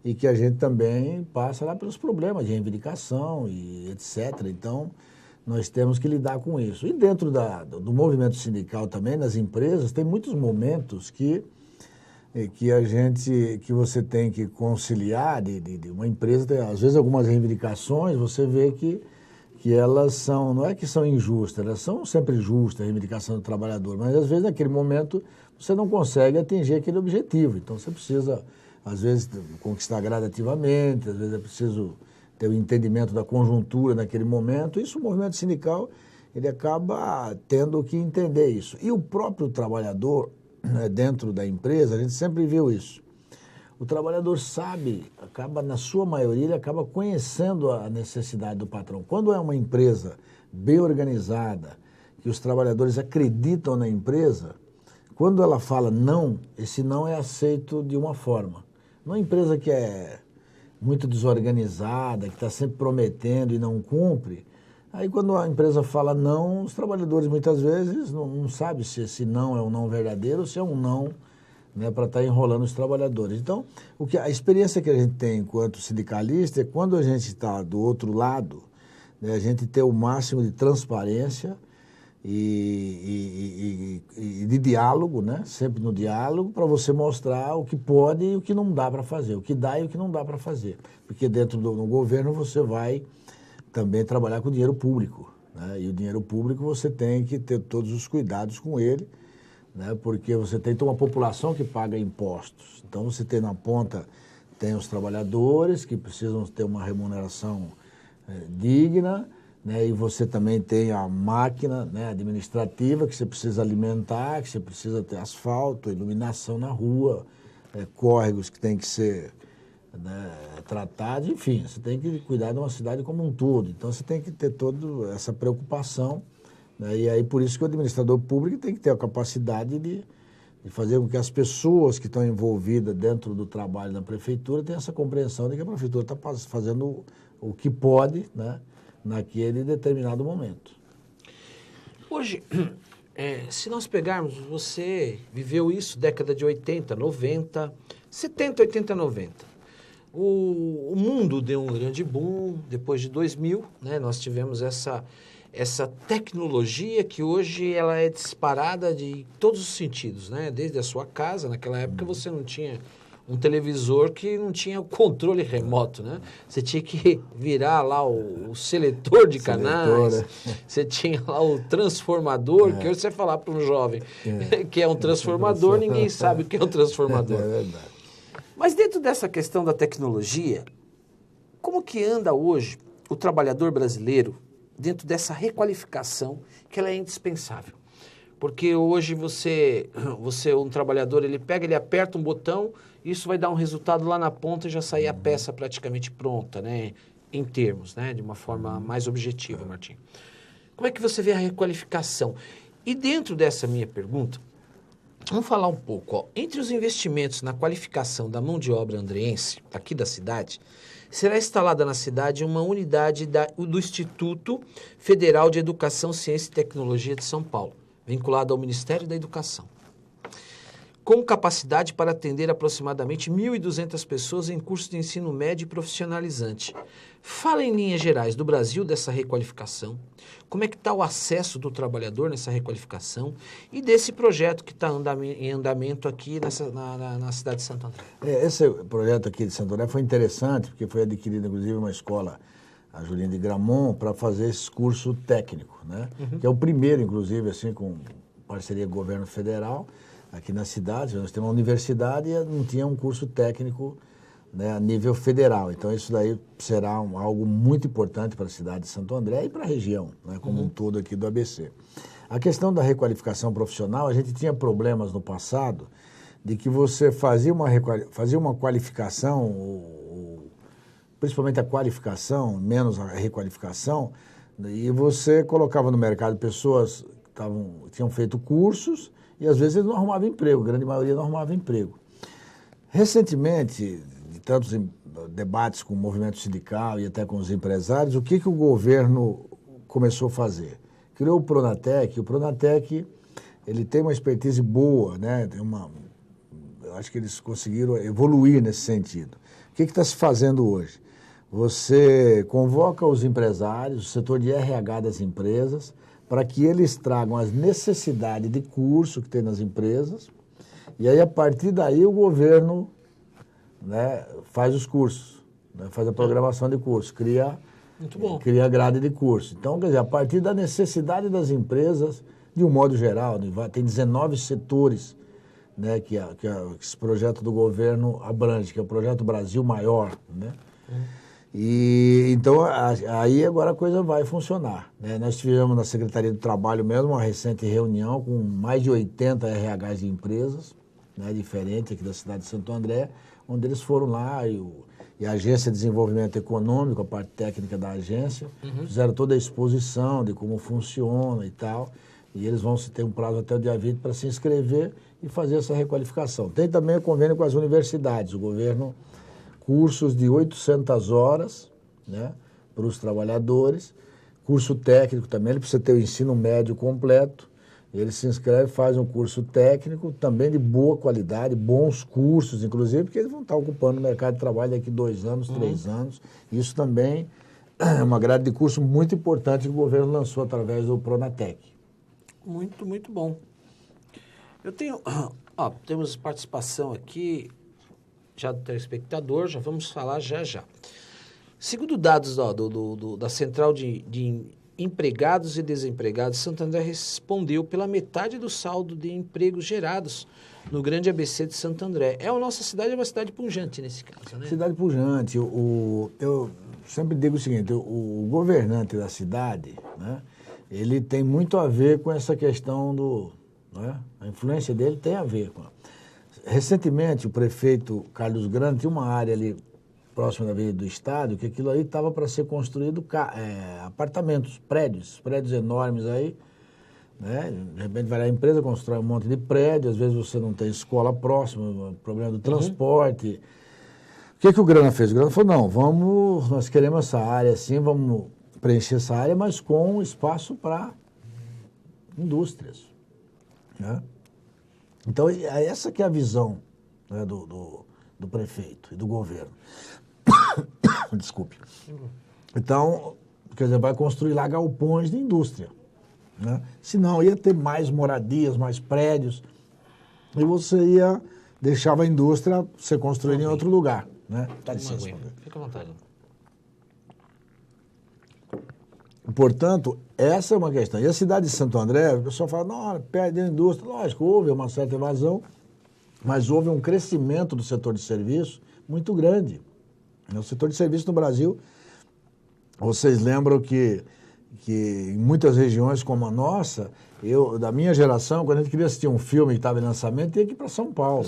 e que a gente também passa lá pelos problemas de reivindicação e etc. Então, nós temos que lidar com isso. E dentro do movimento sindical também, nas empresas, tem muitos momentos que você tem que conciliar de uma empresa. Às vezes, algumas reivindicações, você vê que elas são, não é que são injustas, elas são sempre justas, a reivindicação do trabalhador, mas às vezes, naquele momento, você não consegue atingir aquele objetivo. Então, você precisa, às vezes, conquistar gradativamente, às vezes é preciso ter o entendimento da conjuntura naquele momento. Isso o movimento sindical, ele acaba tendo que entender isso. E o próprio trabalhador, né, dentro da empresa, a gente sempre viu isso. o trabalhador sabe, na sua maioria, ele acaba conhecendo a necessidade do patrão. Quando é uma empresa bem organizada, que os trabalhadores acreditam na empresa, quando ela fala não, esse não é aceito de uma forma. Uma empresa que é muito desorganizada, que está sempre prometendo e não cumpre, aí quando a empresa fala não, os trabalhadores muitas vezes não sabem se esse não é um não verdadeiro ou se é um não, né, para estar enrolando os trabalhadores. Então, a experiência que a gente tem enquanto sindicalista é quando a gente está do outro lado, né, a gente ter o máximo de transparência e de diálogo, né, sempre no diálogo, para você mostrar o que pode e o que não dá para fazer, o que dá e o que não dá para fazer. Porque dentro do governo você vai também trabalhar com dinheiro público, né, e o dinheiro público você tem que ter todos os cuidados com ele, né, porque você tem uma população que paga impostos. Então, você tem na ponta, tem os trabalhadores que precisam ter uma remuneração digna, né, e você também tem a máquina, né, administrativa que você precisa alimentar, que você precisa ter asfalto, iluminação na rua, córregos que tem que ser, né, tratados, enfim, você tem que cuidar de uma cidade como um todo. Então, você tem que ter toda essa preocupação. E aí, por isso que o administrador público tem que ter a capacidade de fazer com que as pessoas que estão envolvidas dentro do trabalho da prefeitura tenham essa compreensão de que a prefeitura está fazendo o que pode, né, naquele determinado momento. Hoje, se nós pegarmos, você viveu isso, década de 80, 90, 70, 80, 90. O mundo deu um grande boom, depois de 2000, né, nós tivemos essa tecnologia que hoje ela é disparada de todos os sentidos, né? Desde a sua casa, naquela época você não tinha um televisor que não tinha o controle remoto, né? Você tinha que virar lá o seletor de canais, você tinha lá o transformador, que hoje você falar para um jovem que é um transformador, ninguém sabe o que é um transformador. É verdade. Mas dentro dessa questão da tecnologia, como que anda hoje o trabalhador brasileiro dentro dessa requalificação que ela é indispensável? Porque hoje um trabalhador, ele aperta um botão, isso vai dar um resultado lá na ponta e já sair a peça praticamente pronta, né? Em termos, né? De uma forma mais objetiva, Martim. Como é que você vê a requalificação? E dentro dessa minha pergunta, vamos falar um pouco, ó, entre os investimentos na qualificação da mão de obra andreense, aqui da cidade, será instalada na cidade uma unidade do Instituto Federal de Educação, Ciência e Tecnologia de São Paulo, vinculada ao Ministério da Educação, com capacidade para atender aproximadamente 1.200 pessoas em curso de ensino médio e profissionalizante. Fala em linhas gerais do Brasil dessa requalificação, como é que está o acesso do trabalhador nessa requalificação e desse projeto que está em andamento aqui na cidade de Santo André. Esse projeto aqui de Santo André foi interessante, porque foi adquirido, inclusive, uma escola, a Julinha de Gramont, para fazer esse curso técnico, né? Que é o primeiro, inclusive, assim, com parceria com o governo federal, aqui na cidade. Nós temos uma universidade e não tinha um curso técnico, né, a nível federal. Então, isso daí será algo muito importante para a cidade de Santo André e para a região, né, como um todo aqui do ABC. A questão da requalificação profissional, a gente tinha problemas no passado de que você fazia uma qualificação, principalmente a qualificação, menos a requalificação, e você colocava no mercado pessoas que tinham feito cursos e às vezes eles não arrumavam emprego, a grande maioria não arrumava emprego. Recentemente, de tantos debates com o movimento sindical e até com os empresários, o que o governo começou a fazer? Criou o Pronatec. O Pronatec, ele tem uma expertise boa, né? Eu acho que eles conseguiram evoluir nesse sentido. O que está se fazendo hoje? Você convoca os empresários, o setor de RH das empresas, para que eles tragam as necessidades de curso que tem nas empresas, e aí, a partir daí, o governo, né, faz os cursos, né, faz a programação de curso, cria a grade de curso. Então, quer dizer, a partir da necessidade das empresas, de um modo geral, tem 19 setores, né, que esse projeto do governo abrange, que é o Projeto Brasil Maior, né? E então, aí agora a coisa vai funcionar, né? Nós tivemos na Secretaria do Trabalho mesmo uma recente reunião com mais de 80 RHs de empresas, né, diferentes aqui da cidade de Santo André, onde eles foram lá e a Agência de Desenvolvimento Econômico, a parte técnica da agência, fizeram toda a exposição de como funciona e tal, e eles vão ter um prazo até o dia 20 para se inscrever e fazer essa requalificação. Tem também o convênio com as universidades, o governo, cursos de 800 horas, né, para os trabalhadores, curso técnico também, ele precisa ter o ensino médio completo, ele se inscreve, faz um curso técnico, também de boa qualidade, bons cursos, inclusive, porque eles vão estar ocupando o mercado de trabalho daqui 2 anos, 3 anos. Isso também é uma grade de curso muito importante que o governo lançou através do Pronatec. Muito, muito bom. Eu tenho... temos participação aqui já do telespectador, já vamos falar já. Segundo dados da Central de Empregados e Desempregados, Santo André respondeu pela metade do saldo de empregos gerados no grande ABC de Santo André. A nossa cidade é uma cidade pujante nesse caso, né? Cidade pujante. Eu sempre digo o seguinte, o governante da cidade, né, ele tem muito a ver com essa questão né, a influência dele tem a ver com... Recentemente, o prefeito Carlos Grande tinha uma área ali próximo da Avenida do Estado, que aquilo aí estava para ser construído apartamentos, prédios enormes aí, né? De repente vai lá a empresa, constrói um monte de prédio, às vezes você não tem escola próxima, problema do transporte. O que o Grana fez? O Grana falou, não, nós queremos essa área assim, vamos preencher essa área, mas com espaço para indústrias, né? Então, essa que é a visão, né, do prefeito e do governo. Desculpe. Então, quer dizer, vai construir lá galpões de indústria, né? Senão ia ter mais moradias, mais prédios, e você ia deixar a indústria ser construída em outro lugar, né? Dá licença. Fica à vontade. Portanto, essa é uma questão. E a cidade de Santo André, o pessoal fala, não, perde a indústria. Lógico, houve uma certa evasão, mas houve um crescimento do setor de serviço muito grande. O setor de serviço no Brasil, vocês lembram que em muitas regiões como a nossa, da minha geração, quando a gente queria assistir um filme que estava em lançamento, tinha que ir para São Paulo.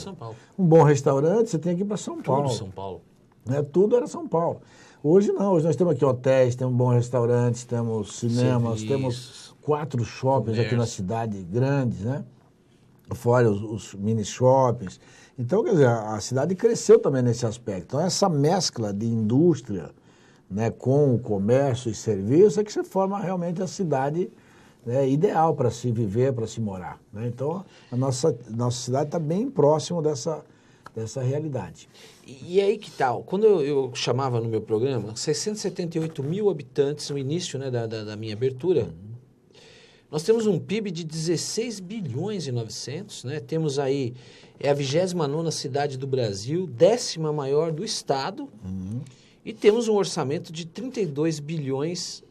Um bom restaurante, você tinha que ir para São Paulo. Tudo São Paulo. Né? Tudo era São Paulo. Hoje não, hoje nós temos aqui hotéis, temos bons restaurantes, temos cinemas, temos 4 shoppings aqui na cidade, grandes, né? Fora os mini shoppings. Então, quer dizer, a cidade cresceu também nesse aspecto. Então, essa mescla de indústria, né, com o comércio e serviço é que se forma realmente a cidade, né, ideal para se viver, para se morar, né? Então, a nossa cidade está bem próximo dessa realidade. E aí que tal? Quando eu chamava no meu programa, 678 mil habitantes no início, né, da minha abertura, nós temos um PIB de 16 bilhões e 900, né? Temos aí, a 29ª cidade do Brasil, 10ª maior do estado, e temos um orçamento de 3 bilhões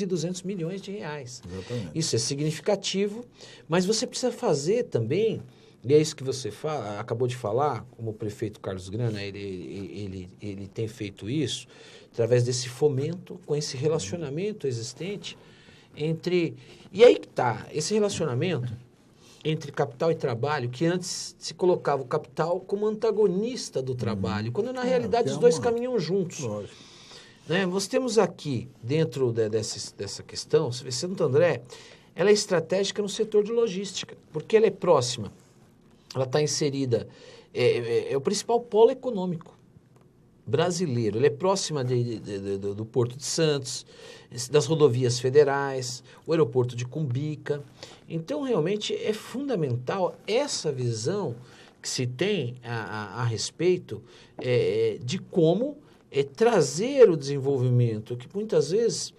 e 200 milhões de reais. Exatamente. Isso é significativo, mas você precisa fazer também, e é isso que você acabou de falar, como o prefeito Carlos Grana, ele tem feito isso, através desse fomento, com esse relacionamento existente entre... E aí que está, esse relacionamento entre capital e trabalho, que antes se colocava o capital como antagonista do trabalho, quando na realidade os dois caminham juntos. Lógico. Né? Nós temos aqui, dentro dessa questão, Santo André, ela é estratégica no setor de logística, porque ela é próxima, ela está inserida, é o principal polo econômico brasileiro, ela é próxima do Porto de Santos, das rodovias federais, o aeroporto de Cumbica. Então, realmente, é fundamental essa visão que se tem a respeito de como trazer o desenvolvimento, que muitas vezes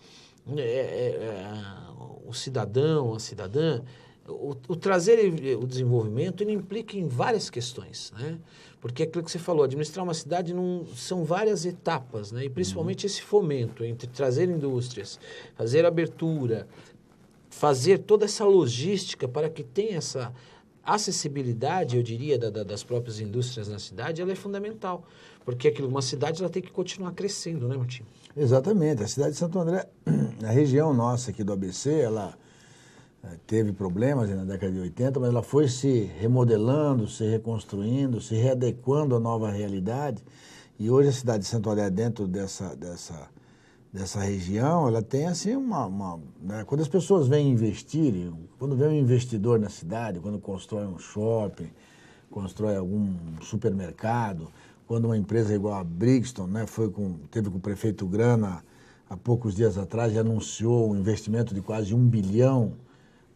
o cidadão, a cidadã, o trazer o desenvolvimento, ele implica em várias questões, né? Porque aquilo que você falou, administrar uma cidade são várias etapas, né? E principalmente esse fomento entre trazer indústrias, fazer abertura, fazer toda essa logística para que tenha essa acessibilidade, eu diria, das próprias indústrias na cidade, ela é fundamental. Porque uma cidade ela tem que continuar crescendo, né, Martinho? Exatamente. A cidade de Santo André, a região nossa aqui do ABC, ela teve problemas na década de 80, mas ela foi se remodelando, se reconstruindo, se readequando à nova realidade. E hoje a cidade de Santo André, dentro dessa região, ela tem assim né? Quando as pessoas vêm investir, quando vem um investidor na cidade, quando constrói um shopping, constrói algum supermercado, quando uma empresa igual a Brixton, né, teve com o prefeito Grana há poucos dias atrás e anunciou um investimento de quase 1 bilhão,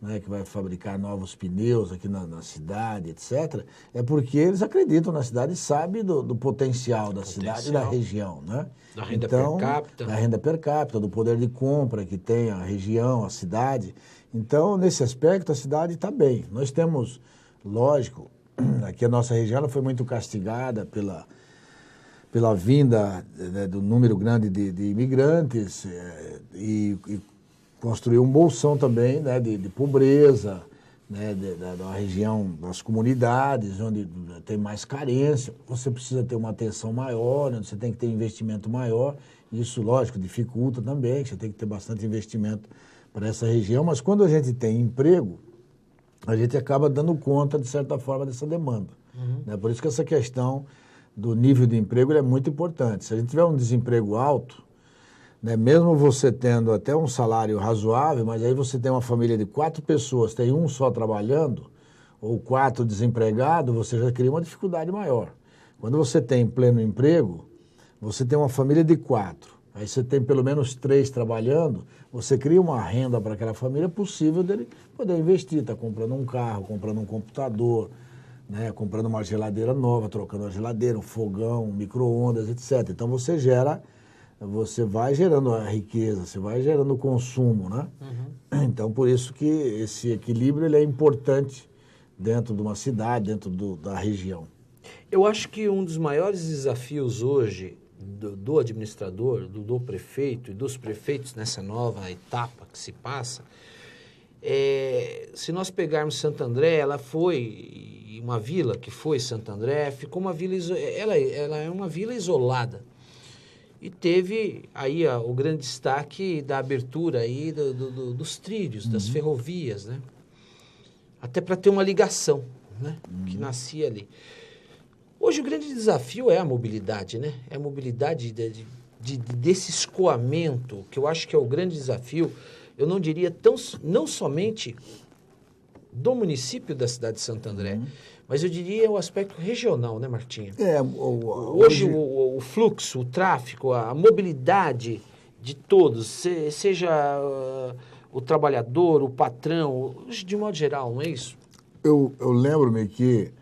né, que vai fabricar novos pneus aqui na cidade, etc., é porque eles acreditam na cidade e sabem do potencial da cidade e da região. Né? Da renda per capita. Da renda per capita, do poder de compra que tem a região, a cidade. Então, nesse aspecto, a cidade está bem. Nós temos, lógico, aqui a nossa região ela foi muito castigada pela vinda, né, do número grande de imigrantes e construiu um bolsão também, né, de pobreza, né, da região, das comunidades, onde tem mais carência. Você precisa ter uma atenção maior, onde você tem que ter investimento maior. Isso, lógico, dificulta também, você tem que ter bastante investimento para essa região. Mas quando a gente tem emprego, a gente acaba dando conta, de certa forma, dessa demanda. Né? Por isso que essa questão do nível de emprego é muito importante. Se a gente tiver um desemprego alto, né, mesmo você tendo até um salário razoável, mas aí você tem uma família de 4 pessoas, tem um só trabalhando, ou 4 desempregados, você já cria uma dificuldade maior. Quando você tem pleno emprego, você tem uma família de 4, aí você tem pelo menos 3 trabalhando, você cria uma renda para aquela família possível dele poder investir, tá comprando um carro, comprando um computador, né, comprando uma geladeira nova, trocando a geladeira, um fogão, um micro-ondas, etc. Então você vai gerando a riqueza, você vai gerando o consumo, né? Então, por isso que esse equilíbrio ele é importante dentro de uma cidade, dentro da região. Eu acho que um dos maiores desafios hoje do administrador, do prefeito e dos prefeitos nessa nova etapa que se passa, se nós pegarmos Santo André, ela foi uma vila que foi Santo André, ficou uma vila, ela é uma vila isolada. E teve aí o grande destaque da abertura aí dos trilhos, das ferrovias, né? Até para ter uma ligação, né? Que nascia ali. Hoje o grande desafio é a mobilidade, né? É a mobilidade desse escoamento, que eu acho que é o grande desafio, eu não diria não somente do município da cidade de Santo André, mas eu diria o aspecto regional, né, Martinha? Hoje o fluxo, o tráfego, a mobilidade de todos, seja o trabalhador, o patrão, de modo geral, não é isso? Eu lembro-me que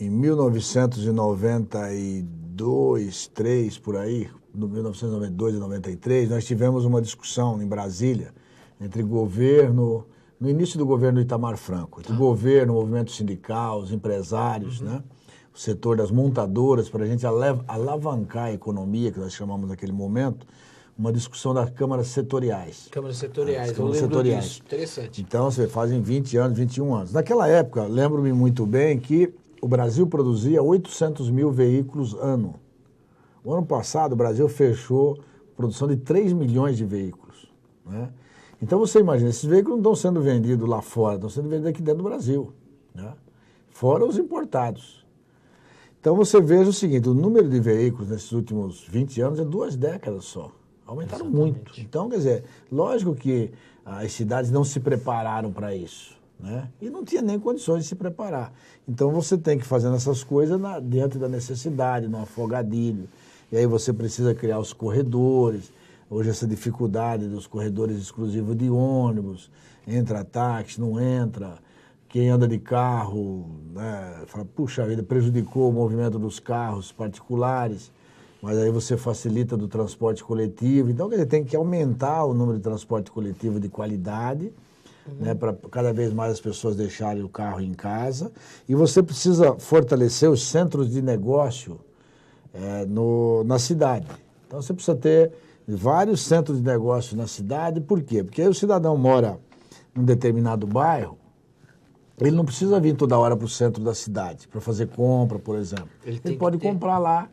em 1992, 3 por aí, no 1992 e 93, nós tivemos uma discussão em Brasília entre governo, no início do governo Itamar Franco, entre o governo, o movimento sindical, os empresários, né? O setor das montadoras, para a gente alavancar a economia, que nós chamamos naquele momento, uma discussão das câmaras setoriais. Câmaras setoriais, câmaras setoriais. Disso. Interessante. Então, você fazem 20 anos, 21 anos. Naquela época, lembro-me muito bem que o Brasil produzia 800 mil veículos ano. O ano passado, o Brasil fechou a produção de 3 milhões de veículos, né? Então, você imagina, esses veículos não estão sendo vendidos lá fora, estão sendo vendidos aqui dentro do Brasil, né? Fora os importados. Então, você veja o seguinte, o número de veículos nesses últimos 20 anos é 2 décadas só. Aumentaram muito. Então, quer dizer, lógico que as cidades não se prepararam para isso, né? E não tinha nem condições de se preparar. Então, você tem que fazer essas coisas dentro da necessidade, no afogadilho. E aí você precisa criar os corredores. Hoje essa dificuldade dos corredores exclusivos de ônibus, entra táxi, não entra, quem anda de carro, né, fala, puxa vida, prejudicou o movimento dos carros particulares, mas aí você facilita do transporte coletivo. Então, quer dizer, tem que aumentar o número de transporte coletivo de qualidade, né, para cada vez mais as pessoas deixarem o carro em casa. E você precisa fortalecer os centros de negócio na cidade. Então, você precisa ter vários centros de negócio na cidade. Por quê? Porque aí o cidadão mora num determinado bairro ele não precisa vir toda hora para o centro da cidade para fazer compra, por exemplo. Ele pode comprar lá,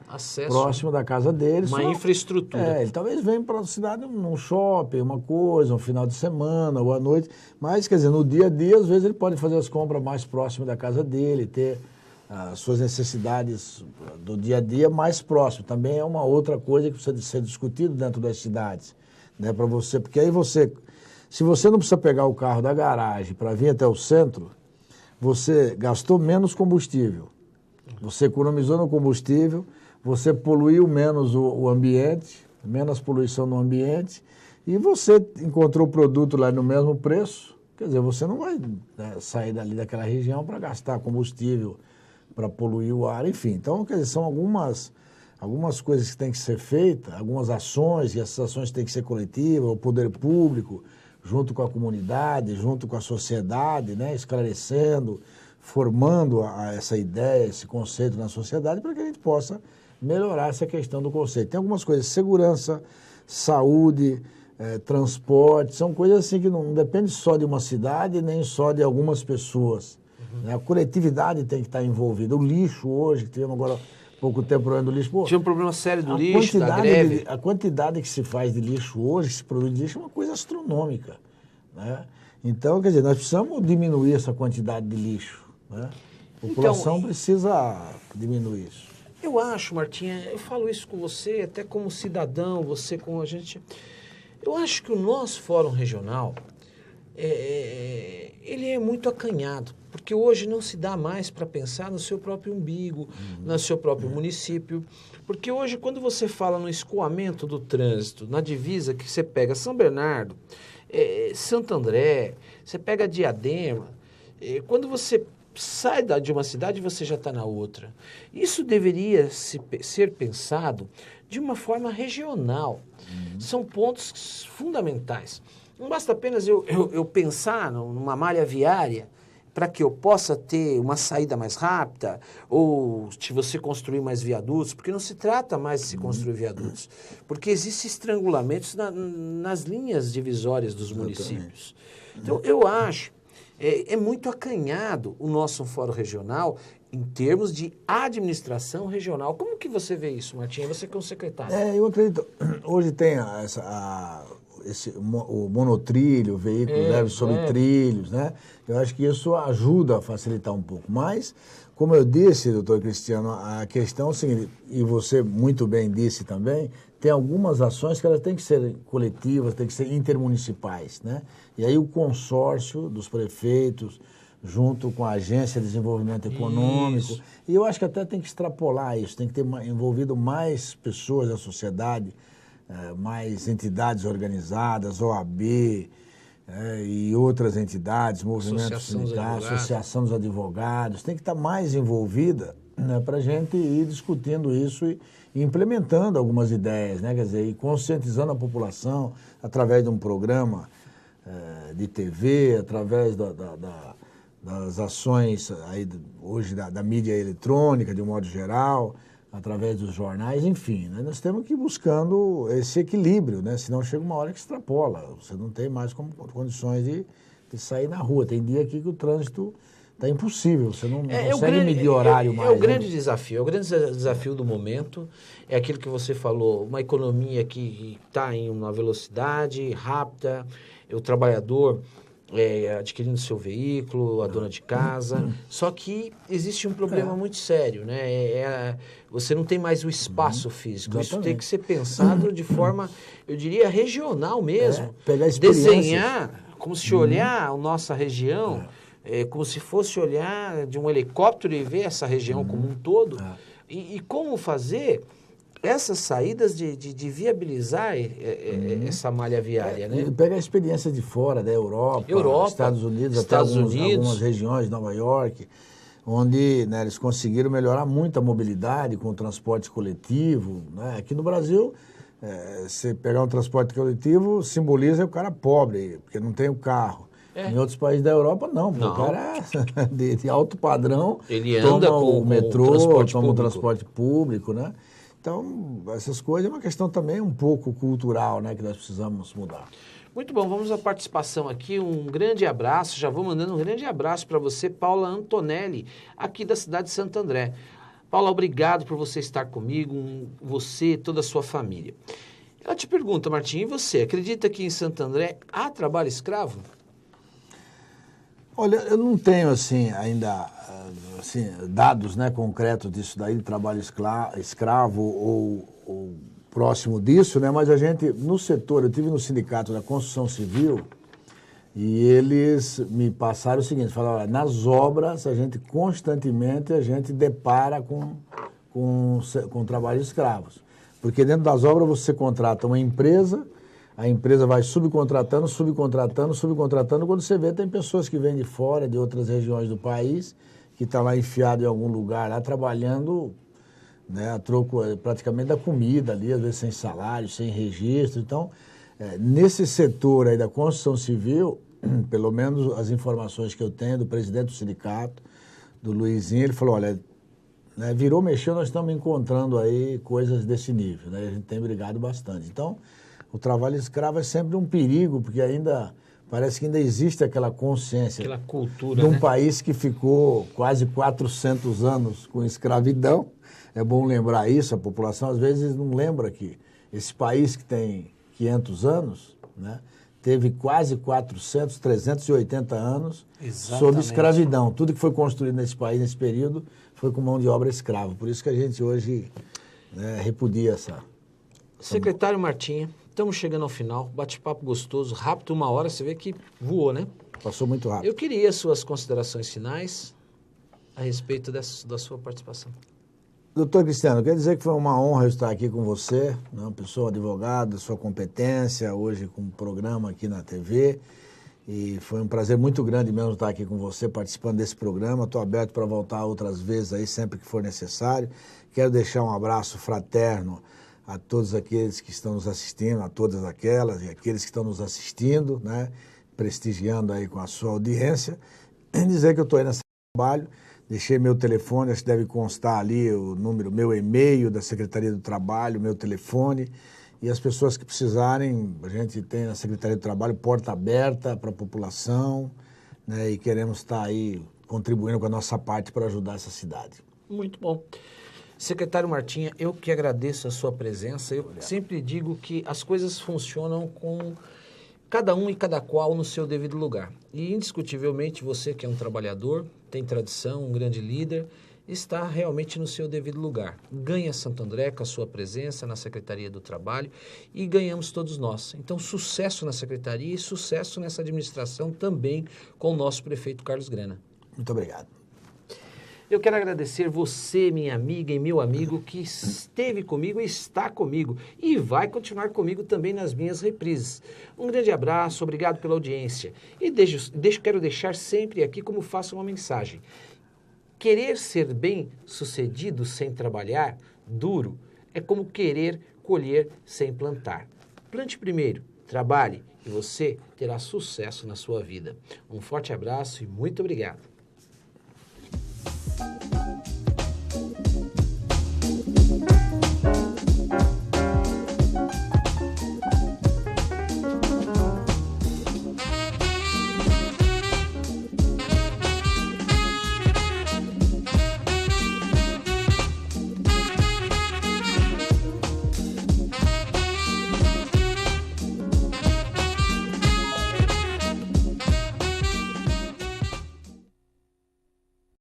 próximo da casa dele. Uma infraestrutura. Ele talvez venha para a cidade num shopping, uma coisa, um final de semana ou à noite. Mas, quer dizer, no dia a dia, às vezes ele pode fazer as compras mais próximo da casa dele, ter as suas necessidades do dia a dia mais próximo. Também é uma outra coisa que precisa ser discutido dentro das cidades, né, para você, porque aí se você não precisa pegar o carro da garagem para vir até o centro, você gastou menos combustível, você economizou no combustível, você poluiu menos o ambiente, menos poluição no ambiente, e você encontrou o produto lá no mesmo preço. Quer dizer, você não vai, né, sair dali daquela região para gastar combustível, para poluir o ar, enfim. Então, quer dizer, são algumas coisas que têm que ser feitas, algumas ações, e essas ações têm que ser coletivas, o poder público, junto com a comunidade, junto com a sociedade, né, esclarecendo, formando essa ideia, esse conceito na sociedade, para que a gente possa melhorar essa questão do conceito. Tem algumas coisas, segurança, saúde, transporte, são coisas assim que não depende só de uma cidade, nem só de algumas pessoas. Né? A coletividade tem que estar envolvida. O lixo hoje, que tivemos agora pouco tempo problema do lixo. Pô, tinha um problema sério do lixo, da greve. A quantidade que se faz de lixo hoje, que se produz de lixo, é uma coisa astronômica. Né? Então, quer dizer, nós precisamos diminuir essa quantidade de lixo. Né? A população precisa diminuir isso. Eu acho, Martinha, eu falo isso com você, até como cidadão, você com a gente. Eu acho que o nosso Fórum Regional, ele é muito acanhado, porque hoje não se dá mais para pensar no seu próprio umbigo, no seu próprio município, porque hoje quando você fala no escoamento do trânsito, na divisa que você pega São Bernardo, Santo André, você pega Diadema, quando você sai de uma cidade, você já está na outra. Isso deveria ser pensado de uma forma regional. São pontos fundamentais. Não basta apenas eu pensar numa malha viária para que eu possa ter uma saída mais rápida ou se você construir mais viadutos, porque não se trata mais de se construir viadutos, porque existem estrangulamentos nas linhas divisórias dos municípios. Então, eu acho é muito acanhado o nosso fórum regional em termos de administração regional. Como que você vê isso, Martinha? Você que é um secretário. Eu acredito. Hoje tem o monotrilho, o veículo leve sobre trilhos, né? Eu acho que isso ajuda a facilitar um pouco. Mas, como eu disse, doutor Cristiano, a questão é o seguinte, e você muito bem disse também, tem algumas ações que elas têm que ser coletivas, têm que ser intermunicipais, né? E aí o consórcio dos prefeitos, junto com a Agência de Desenvolvimento Econômico, e eu acho que até tem que extrapolar isso, tem que ter envolvido mais pessoas da sociedade, mais entidades organizadas, OAB e outras entidades, movimentos sindicais, Associação dos Advogados, tem que estar mais envolvida, né, para a gente ir discutindo isso e implementando algumas ideias, né, quer dizer, e conscientizando a população através de um programa de TV, através das ações aí, hoje da mídia eletrônica, de um modo geral, através dos jornais, enfim, né? Nós temos que ir buscando esse equilíbrio, né? Senão chega uma hora que extrapola, você não tem mais condições de sair na rua. Tem dia aqui que o trânsito está impossível, você não consegue medir horário mais. É o grande desafio, o grande desafio do momento é aquilo que você falou, uma economia que está em uma velocidade rápida, o trabalhador adquirindo seu veículo, a dona de casa, só que existe um problema muito sério, né? Você não tem mais o espaço físico, Exatamente. Isso tem que ser pensado de forma, eu diria, regional mesmo. Pegar experiências. Desenhar, como se olhar a nossa região, como se fosse olhar de um helicóptero e ver essa região como um todo, e como fazer essas saídas de viabilizar essa malha viária, né? Pega a experiência de fora, da Europa, Estados Unidos, algumas regiões, Nova York, onde, né, eles conseguiram melhorar muito a mobilidade com o transporte coletivo, né? Aqui no Brasil, você pegar um transporte coletivo simboliza o cara pobre, porque não tem o carro. Em outros países da Europa, não. O cara de alto padrão, ele anda com o metrô, toma o transporte transporte público, né? Então, essas coisas é uma questão também um pouco cultural, né, que nós precisamos mudar. Muito bom, vamos à participação aqui, um grande abraço, já vou mandando um grande abraço para você, Paula Antonelli, aqui da cidade de Santo André. Paula, obrigado por você estar comigo, você e toda a sua família. Ela te pergunta, Martim, e você, acredita que em Santo André há trabalho escravo? Olha, eu não tenho, assim, ainda, assim, dados, né, concretos disso daí, de trabalho escravo ou próximo disso, né, mas a gente, no setor, eu estive no sindicato da construção civil e eles me passaram o seguinte, falaram, olha, nas obras, constantemente, a gente depara com trabalho escravos. Porque dentro das obras você contrata uma empresa, a empresa vai subcontratando, quando você vê, tem pessoas que vêm de fora, de outras regiões do país, que estão lá enfiado em algum lugar, lá trabalhando, né, a troco praticamente da comida ali, às vezes sem salário, sem registro. Então, nesse setor aí da construção civil, pelo menos as informações que eu tenho do presidente do sindicato, do Luizinho, ele falou, olha, né, virou, mexeu, nós estamos encontrando aí coisas desse nível, né, a gente tem brigado bastante. Então, o trabalho escravo é sempre um perigo, porque parece que ainda existe aquela consciência. Aquela cultura, de um né? país que ficou quase 400 anos com escravidão. É bom lembrar isso, a população às vezes não lembra que esse país que tem 500 anos, né, teve quase 380 anos sob escravidão. Tudo que foi construído nesse país, nesse período, foi com mão de obra escrava. Por isso que a gente hoje, né, repudia essa... Secretário Martinha, estamos chegando ao final, bate-papo gostoso, rápido, 1 hora, você vê que voou, né? Passou muito rápido. Eu queria suas considerações finais a respeito da sua participação. Doutor Cristiano, quero dizer que foi uma honra eu estar aqui com você, né, uma pessoa advogada, sua competência, hoje com um programa aqui na TV, e foi um prazer muito grande mesmo estar aqui com você, participando desse programa. Estou aberto para voltar outras vezes aí, sempre que for necessário. Quero deixar um abraço fraterno a todos aqueles que estão nos assistindo, a todas aquelas e aqueles que estão nos assistindo, né, prestigiando aí com a sua audiência, e dizer que eu estou aí nesse trabalho. Deixei meu telefone, acho que deve constar ali o número, meu e-mail da Secretaria do Trabalho, meu telefone, e as pessoas que precisarem, a gente tem na Secretaria do Trabalho porta aberta para a população, né, e queremos estar aí contribuindo com a nossa parte para ajudar essa cidade. Muito bom. Secretário Martinha, eu que agradeço a sua presença. Eu sempre digo que as coisas funcionam com cada um e cada qual no seu devido lugar. E, indiscutivelmente, você que é um trabalhador, tem tradição, um grande líder, está realmente no seu devido lugar. Ganha Santo André com a sua presença na Secretaria do Trabalho e ganhamos todos nós. Então, sucesso na Secretaria e sucesso nessa administração também com o nosso prefeito Carlos Grana. Muito obrigado. Eu quero agradecer você, minha amiga e meu amigo, que esteve comigo e está comigo e vai continuar comigo também nas minhas reprises. Um grande abraço, obrigado pela audiência. E quero deixar sempre aqui como faço uma mensagem. Querer ser bem-sucedido sem trabalhar, duro, é como querer colher sem plantar. Plante primeiro, trabalhe e você terá sucesso na sua vida. Um forte abraço e muito obrigado.